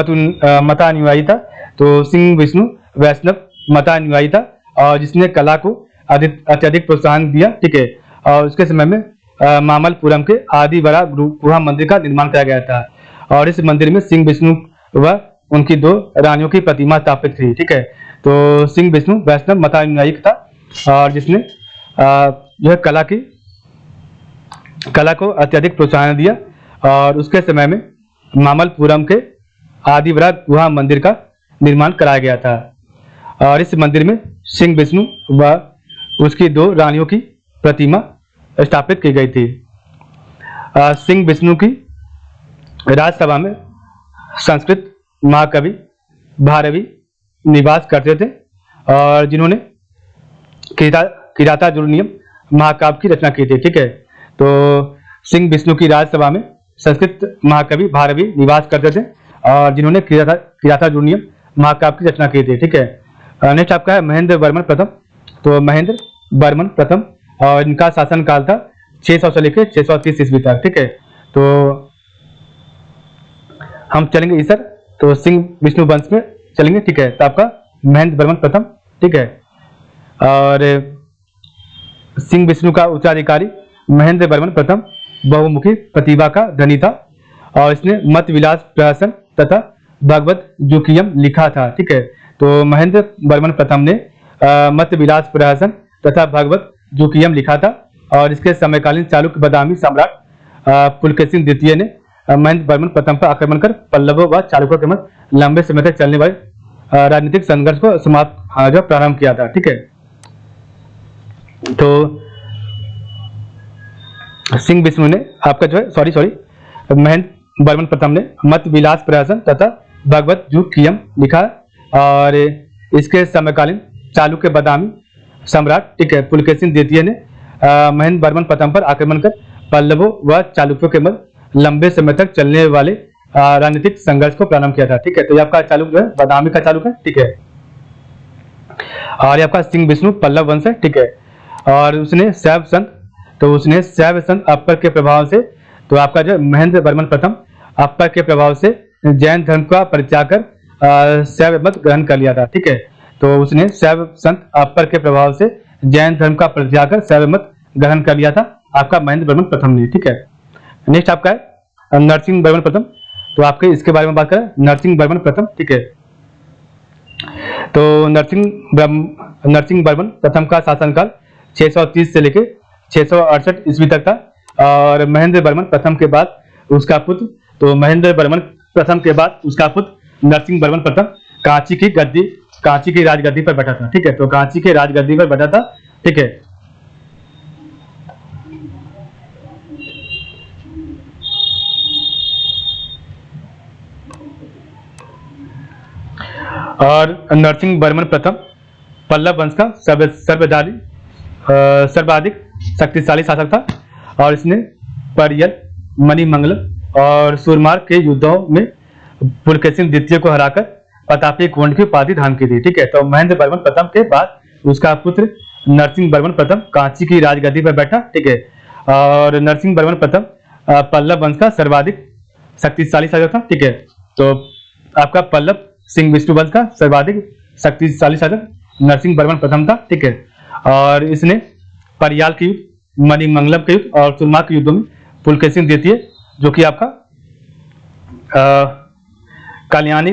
मतानुयायी था। तो सिंह विष्णु वैष्णव मतानुयायी था और जिसने कला को अत्यधिक प्रोत्साहन दिया। ठीक है, और उसके समय में मामलपुरम के आदि बड़ा गुहा मंदिर का निर्माण किया गया था और इस मंदिर में सिंह विष्णु व उनकी 2 रानियों की प्रतिमा स्थापित थी। ठीक है, तो सिंह विष्णु वैष्णव मतानुयायी था और जिसने यह कला को अत्यधिक प्रोत्साहन दिया और उसके समय में मामलपुरम के आदिवरा गुहा मंदिर का निर्माण कराया गया था और इस मंदिर में सिंह विष्णु व उसकी 2 रानियों की प्रतिमा स्थापित की गई थी। सिंह विष्णु की राजसभा में संस्कृत महाकवि भारवी निवास करते थे और जिन्होंने किरातार्जुनीयम महाकाव्य की रचना की थी। ठीक है, तो सिंह विष्णु की राजसभा में संस्कृत महाकवि भारवी निवास करते थे और जिन्होंने किरातार्जुनीयम महाकाव्य की रचना की थी। ठीक है, नेक्स्ट आपका है महेंद्र वर्मन प्रथम। तो महेंद्र वर्मन प्रथम और इनका शासन काल था 600 से लेकर 630 ईस्वी तक। ठीक है, तो हम चलेंगे इधर, तो सिंह विष्णु वंश में चलेंगे। ठीक है, तो आपका महेंद्र वर्मन प्रथम। ठीक है, और सिंह विष्णु का उत्तराधिकारी महेंद्र वर्मन प्रथम बहुमुखी प्रतिभा का धनी था और इसने मत विलास प्रहसन तथा भगवत जुकियम लिखा था। ठीक है, तो महेंद्र वर्मन प्रथम ने मत विलास प्रहसन तथा भगवत जुकियम लिखा था और इसके समकालीन चालुक्य बादामी सम्राट पुलकेशिन द्वितीय ने महेंद्र वर्मन प्रथम पर आक्रमण कर पल्लवों व चालुक्यों के मध्य लंबे समय तक चलने वाले राजनीतिक संघर्ष को समाप्त प्रारंभ किया था। ठीक है, तो सिंह विष्णु ने आपका जो है महेंद्र वर्मन प्रथम ने मत विलास प्रहसन तथा भगवत जुकियम लिखा और इसके समकालीन चालुक्य बादामी सम्राट, ठीक है, पुलकेशिन द्वितीय ने महेंद्र वर्मन प्रथम पर आक्रमण कर पल्लवों व चालुक्यों के मध्य लंबे समय तक चलने वाले राजनीतिक संघर्ष को प्रारंभ किया था। ठीक है, तो ये आपका चालुक जो है बादामी का चालुक है। ठीक है, और ये आपका सिंह विष्णु पल्लव वंश है। ठीक है, और उसने शैव संत, तो उसने शैव संत अकबर के प्रभाव से, तो आपका जो महेंद्र वर्मन प्रथम अकबर के प्रभाव से जैन धर्म का परित्याग कर शैव मत ग्रहण कर लिया था। ठीक है, तो उसने शैव संत अकबर के प्रभाव से जैन धर्म का परित्याग कर शैव मत ग्रहण कर लिया था आपका महेंद्र वर्मन प्रथम ने। ठीक है, नेक्स्ट आपका है नरसिंह वर्मन प्रथम। तो आपके इसके बारे में बात करें, नरसिंह वर्मन प्रथम। ठीक है, तो नरसिंह वर्मन प्रथम का शासनकाल 630 से लेकर 668 ईस्वी तक था। और महेंद्र वर्मन प्रथम के बाद उसका पुत्र, तो महेंद्र वर्मन प्रथम के बाद उसका पुत्र नरसिंह वर्मन प्रथम कांची की राजगद्दी पर बैठा था। ठीक है, तो कांची के राजगद्दी पर बैठा था। ठीक है, और नरसिंह वर्मन प्रथम पल्लव वंश का सर्वाधिक शक्तिशाली शासक था। और इसने परियल, मणिमंगलम और सुरमार के युद्धों में पुलकेशिन द्वितीय को हराकर प्रतापी गोंड की उपाधि धारण की थी। ठीक है, तो महेंद्र वर्मन प्रथम के बाद उसका पुत्र नरसिंह वर्मन प्रथम कांची की राजगद्दी पर बैठा। ठीक है, और नरसिंह वर्मन प्रथम पल्लव वंश का सर्वाधिक शक्तिशाली शासक था। ठीक है, तो आपका पल्लव सिंह विष्णु वंश का सर्वाधिक शक्तिशाली शासक नरसिंह वर्मन प्रथम था। ठीक है, और इसने परियाल के युद्ध, मणिमंगलम के युद्ध और सुरमा के युद्धों में पुलकेशिन द्वितीय, जो कि आपका कालियानी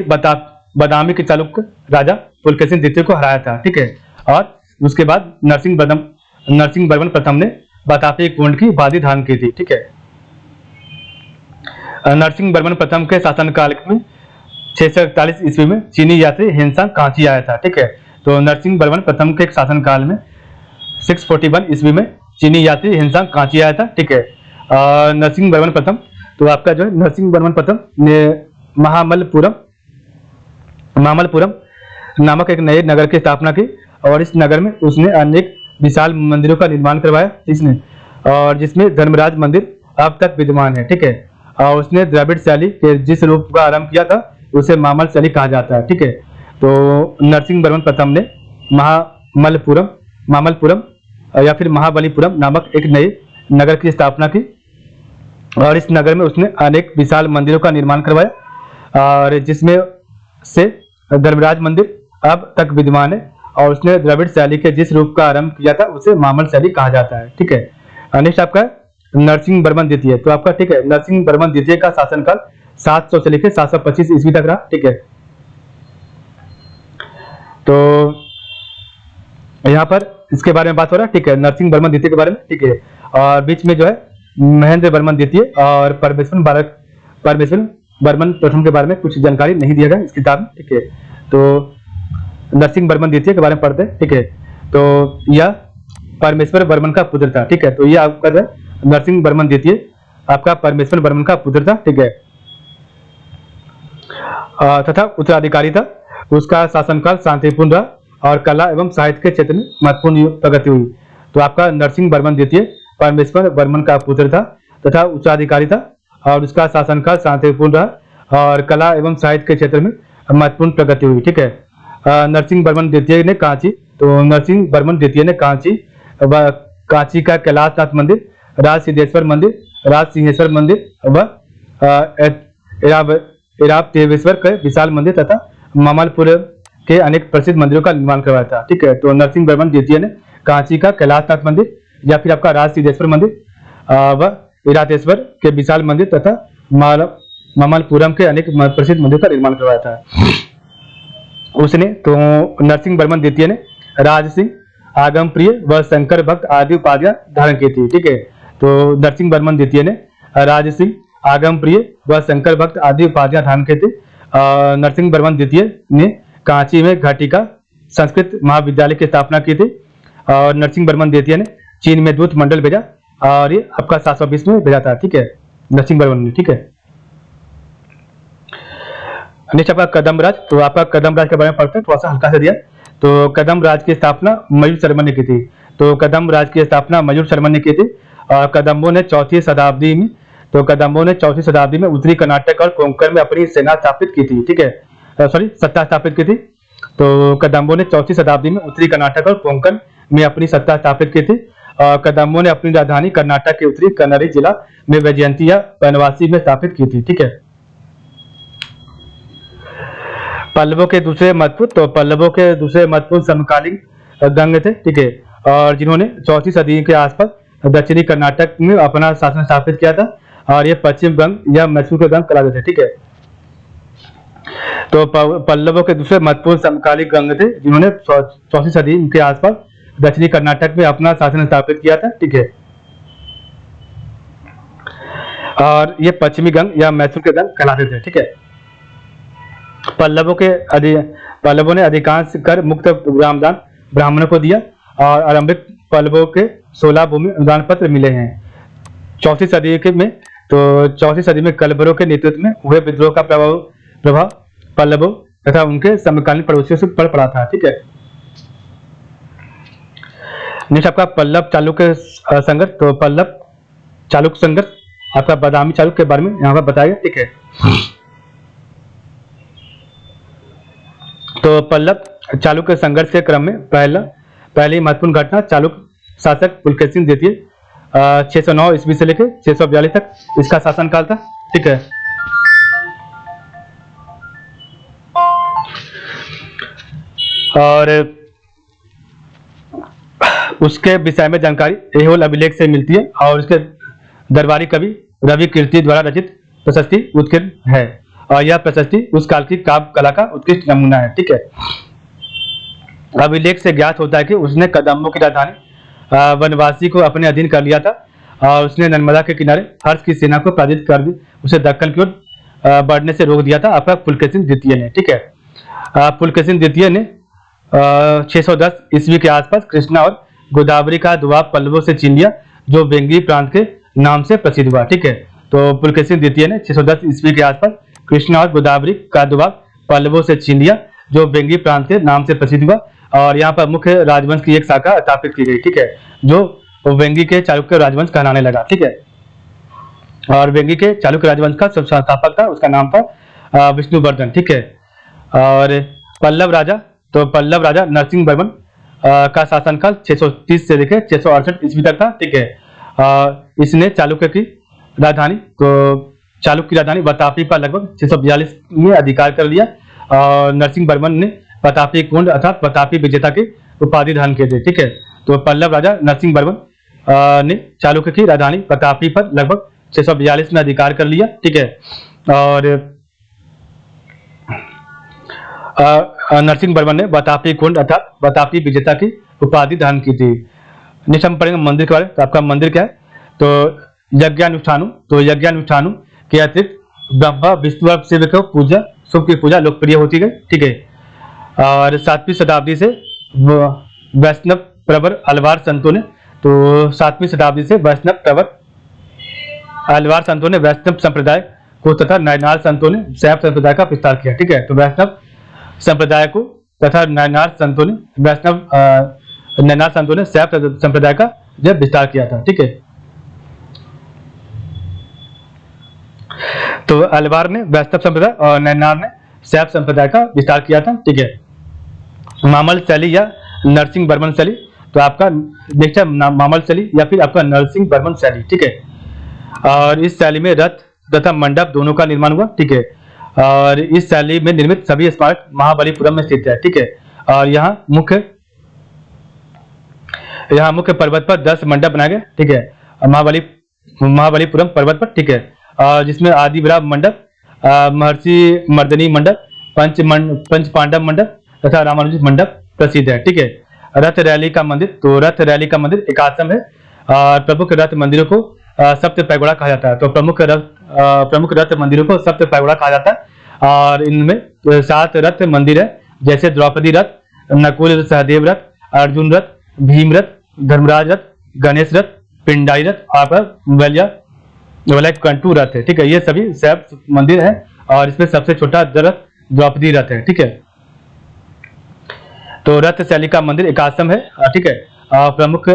बादामी के चालुक्य राजा पुलकेशिन द्वितीय को हराया था। ठीक है, और उसके बाद नरसिंह वर्मन प्रथम ने प्रतापी गोंड की उपाधि धारण की थी। ठीक है, नरसिंह वर्मन प्रथम के शासनकाल में 641 ईस्वी में चीनी यात्री हेनसांग कांची आया था। ठीक है, तो नरसिंह वर्मन प्रथम के शासनकाल में 641 ईस्वी में चीनी यात्री हेनसांग कांची आया था। ठीक है, नरसिंह वर्मन प्रथम, तो आपका जो है नरसिंह वर्मन प्रथम ने महामल्लपुरम नामक एक नए नगर की स्थापना की। और इस नगर में उसने अनेक विशाल मंदिरों का निर्माण करवाया इसने, और जिसमें धर्मराज मंदिर अब तक विद्यमान है। ठीक है, और उसने द्रविड़ शैली के जिस रूप का आरंभ किया था उसे मामल शैली कहा जाता है। ठीक है, तो नरसिंह वर्मन प्रथम ने मामलपुरम या फिर महाबलीपुरम नामक एक नए नगर की स्थापना की, और इस नगर में उसने अनेक विशाल मंदिरों का निर्माण करवाया, और जिसमें से धर्मराज मंदिर अब तक विद्यमान है। और उसने द्रविड़ शैली के जिस रूप का आरंभ किया था उसे मामल शैली कहा जाता है। ठीक है, नेक्स्ट आपका नरसिंह वर्मन द्वितीय। तो आपका ठीक है, नरसिंह वर्मन द्वितीय का शासनकाल 700 से लेकर 725 ईस्वी तक रहा। ठीक है, तो यहाँ पर इसके बारे में बात हो रहा है। ठीक है, नरसिंह वर्मन द्वितीय के बारे में। ठीक है, और बीच में जो है महेंद्र वर्मन द्वितीय और परमेश्वर वर्मन प्रथम के बारे में कुछ जानकारी नहीं दिया गया इस किताब में। ठीक है, तो नरसिंह वर्मन द्वितीय के बारे में पढ़ते हैं। ठीक है, तो यह परमेश्वर वर्मन का पुत्र था। ठीक है, तो यह आपका जो है नरसिंह वर्मन द्वितीय आपका परमेश्वर वर्मन का पुत्र था। ठीक है, तथा उत्तराधिकारी था। उसका शासनकाल शांतिपूर्ण रहा और कला एवं साहित्य के क्षेत्र में महत्वपूर्ण प्रगति हुई। तो आपका नरसिंह वर्मन द्वितीय परमेश्वर वर्मन का पुत्र था तथा उत्तराधिकारी था, और उसका शासनकाल शांतिपूर्ण रहा और कला एवं साहित्य के क्षेत्र में महत्वपूर्ण प्रगति हुई। ठीक है, नरसिंह वर्मन द्वितीय ने कांची, तो नरसिंह वर्मन द्वितीय ने कांची का कैलाशनाथ मंदिर, राज सिद्धेश्वर मंदिर, राज सिंहेश्वर मंदिर व एरावतेश्वर के विशाल मंदिर तथा मामलपुर के अनेक प्रसिद्ध मंदिरों का निर्माण करवाया था। ठीक है, तो नरसिंह वर्मन द्वितीय ने कांची का कैलाशनाथ मंदिर या फिर आपका राज सिद्धेश्वर मंदिर व एरावतेश्वर के विशाल मंदिर तथा मामलपुरम के अनेक प्रसिद्ध मंदिरों का निर्माण करवाया था उसने। तो नरसिंह वर्मन द्वितीय ने राज सिंह, आगम प्रिय व शंकर भक्त आदि उपाधियां धारण की थी। ठीक है, तो नरसिंह वर्मन द्वितीय ने राज सिंह, आगम प्रिय व शंकर भक्त आदि उपाधियां धारण की थी। नरसिंह वर्मन द्वितीय ने कांची में घाटिका संस्कृत महाविद्यालय की स्थापना की थी, और नरसिंह वर्मन द्वितीय ने चीन में दूत मंडल भेजा, और ये आपका 720 में भेजा था। ठीक है, नरसिंह वर्मन ने। ठीक है, नेक्स्ट आपका कदम राज। तो आपका कदम राज के बारे में पढ़ते हैं, थोड़ा सा हल्का से दिया। तो कदम राज की स्थापना मयूर शर्मा ने की थी। तो कदम राज की स्थापना मयूर शर्मा ने की थी, और कदम्बों ने 4वीं शताब्दी में तो कदम्बों ने 4वीं शताब्दी में उत्तरी कर्नाटक और कोंकण में अपनी सेना स्थापित की थी, ठीक है, सॉरी सत्ता स्थापित की थी। तो कदम्बों ने 4वीं शताब्दी में उत्तरी कर्नाटक और कोंकण में अपनी सत्ता स्थापित की थी। और कदम्बों ने अपनी राजधानी कर्नाटक के उत्तरी कन्नौज जिला में वैजयंती या बनवासी में स्थापित की थी, ठीक है। पल्लवों के दूसरे महत्वपूर्ण समकालीन गंग थे, ठीक है, और जिन्होंने 4वीं सदी के आसपास दक्षिणी कर्नाटक में अपना शासन स्थापित किया था, और ये पश्चिम गंग या मैसूर के गंग कहलाते थे, ठीक है। तो पल्लवों के दूसरे महत्वपूर्ण समकालीन गंग थे जिन्होंने 4वीं सदी के आसपास दक्षिणी कर्नाटक में अपना शासन स्थापित किया था, ठीक है। और ये पश्चिमी गंग या मैसूर के गंग कहलाते थे, ठीक है। पल्लवों ने अधिकांश कर मुक्त ग्रामदान ब्राह्मणों को दिया, और आरंभिक पल्लवों के 16 भूमि अनुदान पत्र मिले हैं 4वीं सदी में। तो 4वीं सदी में कलबरों के नेतृत्व में हुए विद्रोह का प्रभाव पल्लवों तथा उनके समकालीन पड़ोसियों से पड़ा था, ठीक है। नेक्स्ट आपका पल्लव चालुक्य संघर्ष। तो पल्लव चालुक्य संघर्ष आपका बादामी चालुक्य के बारे में यहाँ पर बताया गया, ठीक है। तो पल्लव चालुक्य संघर्ष के क्रम में पहली महत्वपूर्ण घटना चालुक्य शासक पुलकेशिन द्वितीय 609 ईस्वी से लेकर 642 तक इसका शासनकाल था, ठीक है। और उसके विषय में जानकारी ऐहोल अभिलेख से मिलती है, और उसके दरबारी कवि रवि कीर्ति द्वारा रचित प्रशस्ति उत्कीर्ण है, और यह प्रशस्ति उस काल की काव्य कला का उत्कृष्ट नमूना है, ठीक है। अभिलेख से ज्ञात होता है कि उसने कदम्बों की राजधानी बनवासी को अपने अधीन कर लिया था, और उसने नर्मदा के किनारे हर्ष की सेना को पराजित कर दी, उसे दक्कन की ओर बढ़ने से रोक दिया था आपका पुलकेशिन द्वितीय ने, ठीक है। पुलकेशिन द्वितीय ने 610 ईस्वी के आसपास कृष्णा और गोदावरी का दुआब पल्लवों से छीन लिया, जो वेंगी प्रांत के नाम से प्रसिद्ध हुआ, ठीक है। तो पुलकेशिन द्वितीय ने 610 ईस्वी के आसपास कृष्णा और गोदावरी का दुआब पल्लवों से छीन लिया, जो वेंगी प्रांत के नाम से प्रसिद्ध हुआ, और यहाँ पर मुख्य राजवंश की एक शाखा स्थापित की गई, ठीक है, जो वेंगी के चालुक्य राजवंश कहलाने लगा, ठीक है। और वेंगी के चालुक्य राजवंश का संस्थापक था, उसका नाम था विष्णुवर्धन, ठीक है। और पल्लव राजा नरसिंह वर्मन का शासनकाल 630 से लेकर 668 ईस्वी तक था, ठीक है। इसने चालुक्य की राजधानी बतापी पर लगभग 642 में अधिकार कर लिया, और नरसिंह वर्मन ने बतापी कुंड अर्थात बतापी विजेता की उपाधि धारण की थी, ठीक है। तो पल्लव राजा नरसिंह वर्मन ने चालुक्य की राजधानी बतापी पर लगभग 642 में अधिकार कर लिया, ठीक है। और नरसिंह वर्मन ने बतापी कुंड अर्थात बतापी विजेता की उपाधि धारण की थी। नेक्स्ट हम पढ़ेंगे मंदिर के बारे में। तो आपका मंदिर क्या है? तो यज्ञानुष्ठानु के अतिरिक्त ब्रह्मा विष्णु और शिव को पूजा शुभ की पूजा लोकप्रिय होती गई, ठीक है। और 7वीं शताब्दी से वैष्णव प्रवर अलवार संतों ने वैष्णव संप्रदाय को तथा नयनार संतों ने शैव संप्रदाय का विस्तार किया, ठीक है। तो वैष्णव संप्रदाय को तथा नयनार संतों ने शैव संप्रदाय का जब विस्तार किया था, ठीक है। तो अलवार ने वैष्णव संप्रदाय और नयनार ने शैव संप्रदाय का विस्तार किया था, ठीक है। मामल शैली या नरसिंह वर्मन शैली। तो आपका नेक्स्ट है मामल शैली या फिर आपका नरसिंह वर्मन शैली, ठीक है। और इस शैली में रथ तथा मंडप दोनों का निर्माण हुआ, ठीक है। और इस शैली में निर्मित सभी स्मारक महाबलीपुरम में स्थित है, ठीक है। और यहाँ मुख्य पर्वत पर 10 मंडप बनाए गए, ठीक है, महाबलीपुरम पर्वत पर, ठीक है। और जिसमें आदि विराट मंडप, महर्षि मर्दनी मंडप, पंच पांडव मंडप तथा रामानुज मंडप प्रसिद्ध है, ठीक है। रथ रैली का मंदिर। तो रथ रैली का मंदिर एकाश्रम है, और प्रमुख रथ मंदिरों को सप्त पैगोड़ा कहा जाता है। तो प्रमुख रथ मंदिरों को सप्त पैगोड़ा कहा जाता है, और इनमें 7 रथ मंदिर है, जैसे द्रौपदी रथ, नकुल सहदेव रथ, अर्जुन रथ, भीम रथ, धर्मराज रथ, गणेश रथ, पिंडारी रथ और कंटू रथ है, ठीक है। ये सभी शैव मंदिर है, और इसमें सबसे छोटा रथ द्रौपदी रथ है, ठीक है। तो रथ शैली का मंदिर एकाश्रम है, ठीक है। प्रमुख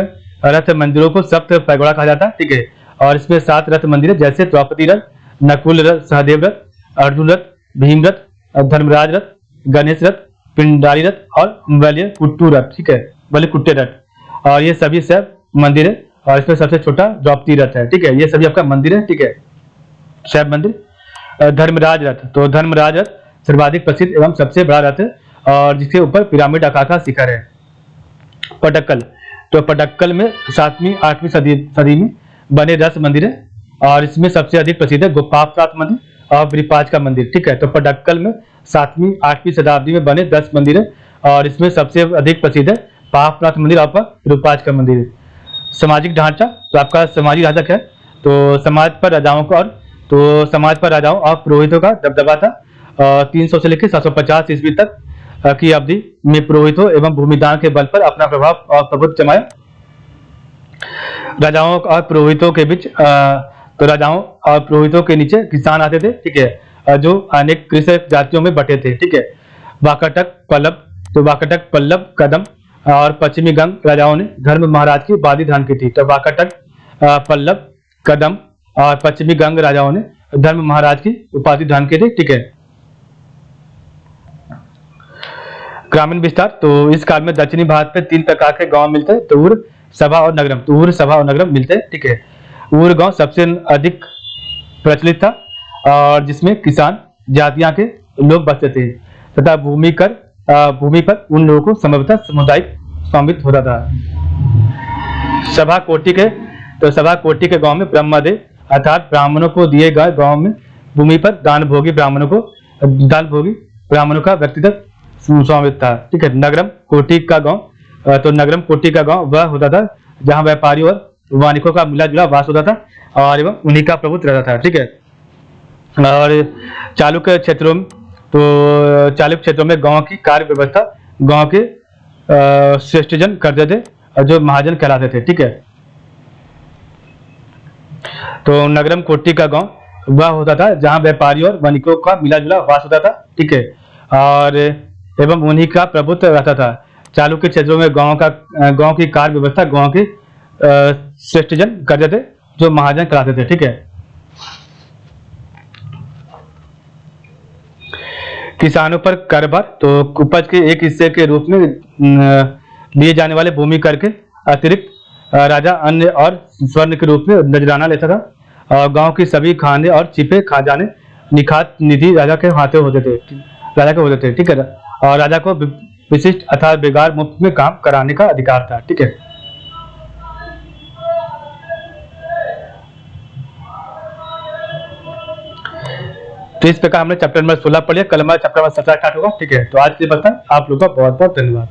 रथ मंदिरों को सप्त पैगोड़ा कहा जाता है, ठीक है। और इसमें 7 रथ मंदिर है, जैसे द्रौपदी रथ, नकुल रथ, सहदेव रथ, अर्जुन रथ, भीम रथ, धर्मराज रथ, गणेश रथ, पिंडारी रथ और बलिकुट्टू रथ। ठीक है, बलिकुट्टे रथ। और ये सभी सब मंदिर है, और इसमें सबसे छोटा द्रौपदी रथ है। ठीक है, ये सभी आपका मंदिर है। ठीक है, शैव मंदिर। धर्मराज रथ, तो धर्मराज रथ सर्वाधिक प्रसिद्ध एवं सबसे बड़ा रथ है, और जिसके ऊपर पिरामिड आकार का शिखर है। पटक्कल, तो पटक्कल में 7वीं 8वीं सदी में बने रस मंदिर है, और इसमें सबसे अधिक प्रसिद्ध है गोपालनाथ मंदिर और विरूपाक्ष का मंदिर। ठीक है, तो पटक्कल में 7वीं 8वीं शताब्दी में बने 10 मंदिर है, और इसमें सबसे अधिक प्रसिद्ध है पापनाथ मंदिर और विरूपाक्ष का मंदिर। सामाजिक ढांचा, तो आपका सामाजिक ढांचा क्या है, तो समाज पर राजाओं और पुरोहितों का दबदबा था। 300 से लेकर 750 ईस्वी तक की अवधि में पुरोहितों एवं भूमिदान के बल पर अपना प्रभाव और प्रभुत्व जमाया। राजाओं और पुरोहितों के बीच तो राजाओं और पुरोहितों के नीचे किसान आते थे। ठीक है, जो अनेक कृषक जातियों में बटे थे। ठीक है, वाकाटक पल्लव, तो वाकाटक पल्लव कदम और पश्चिमी गंग राजाओं ने धर्म महाराज की उपाधि धारण की थी। तो वाकाटक पल्लव कदम और पश्चिमी गंग राजाओं ने धर्म महाराज की उपाधि धारण की थी। ठीक है, ग्रामीण विस्तार, तो इस काल में दक्षिणी भारत में 3 प्रकार के गांव मिलते हैं, तो ऊर, सभा और नगरम। तो ऊर, सभा और नगरम मिलते हैं। ठीक है, ऊर गांव सबसे अधिक प्रचलित था, और जिसमें किसान जातियां के लोग बसते थे, तथा भूमि पर उन लोगों को संभवतः सामुदायिक स्वामित्व होता था। सभा कोटि के गांव में ब्रह्मदेव अर्थात ब्राह्मणों को दिए गए गांव में भूमि पर दानभोगी ब्राह्मणों का व्यक्तिगत स्वामित्व था। ठीक है, नगरम कोटि का गांव, तो नगरम कोटि का गांव वह होता था जहां व्यापारियों और वाणिकों का मिला जुला वास होता था, और एवं उन्हीं का प्रभुत्व रहता था। ठीक है, और चालुक्य क्षेत्रों में गांव की कार्य व्यवस्था गांव के श्रेष्ठजन करते थे, जो महाजन कहलाते थे। ठीक है, तो नगरम कोटि का गांव वह होता था जहां व्यापारियों और वणिकों का मिला जुला वास होता था। ठीक है, और एवं उन्हीं का प्रभुत्व रहता था। चालुक्य क्षेत्रों में गांव की कार्य व्यवस्था गांव के श्रेष्ठजन करते थे, जो महाजन कराते थे। ठीक है, किसानों पर कर भार, तो उपज के एक हिस्से के रूप में लिए जाने वाले भूमि कर के अतिरिक्त राजा अन्न और स्वर्ण के रूप में नजराना लेता था। गांव की सभी खाने और छिपे खजाने निखात निधि राजा के होते थे। ठीक है, और राजा को विशिष्ट अर्थात बेगार मुफ्त में काम कराने का अधिकार था। ठीक है, तो इस प्रकार हमने चैप्टर नंबर 16 पढ़ लिया। कल हमारा चैप्टर नंबर 17 स्टार्ट होगा। ठीक है, तो आज के लिए बस आप लोगों का बहुत बहुत धन्यवाद।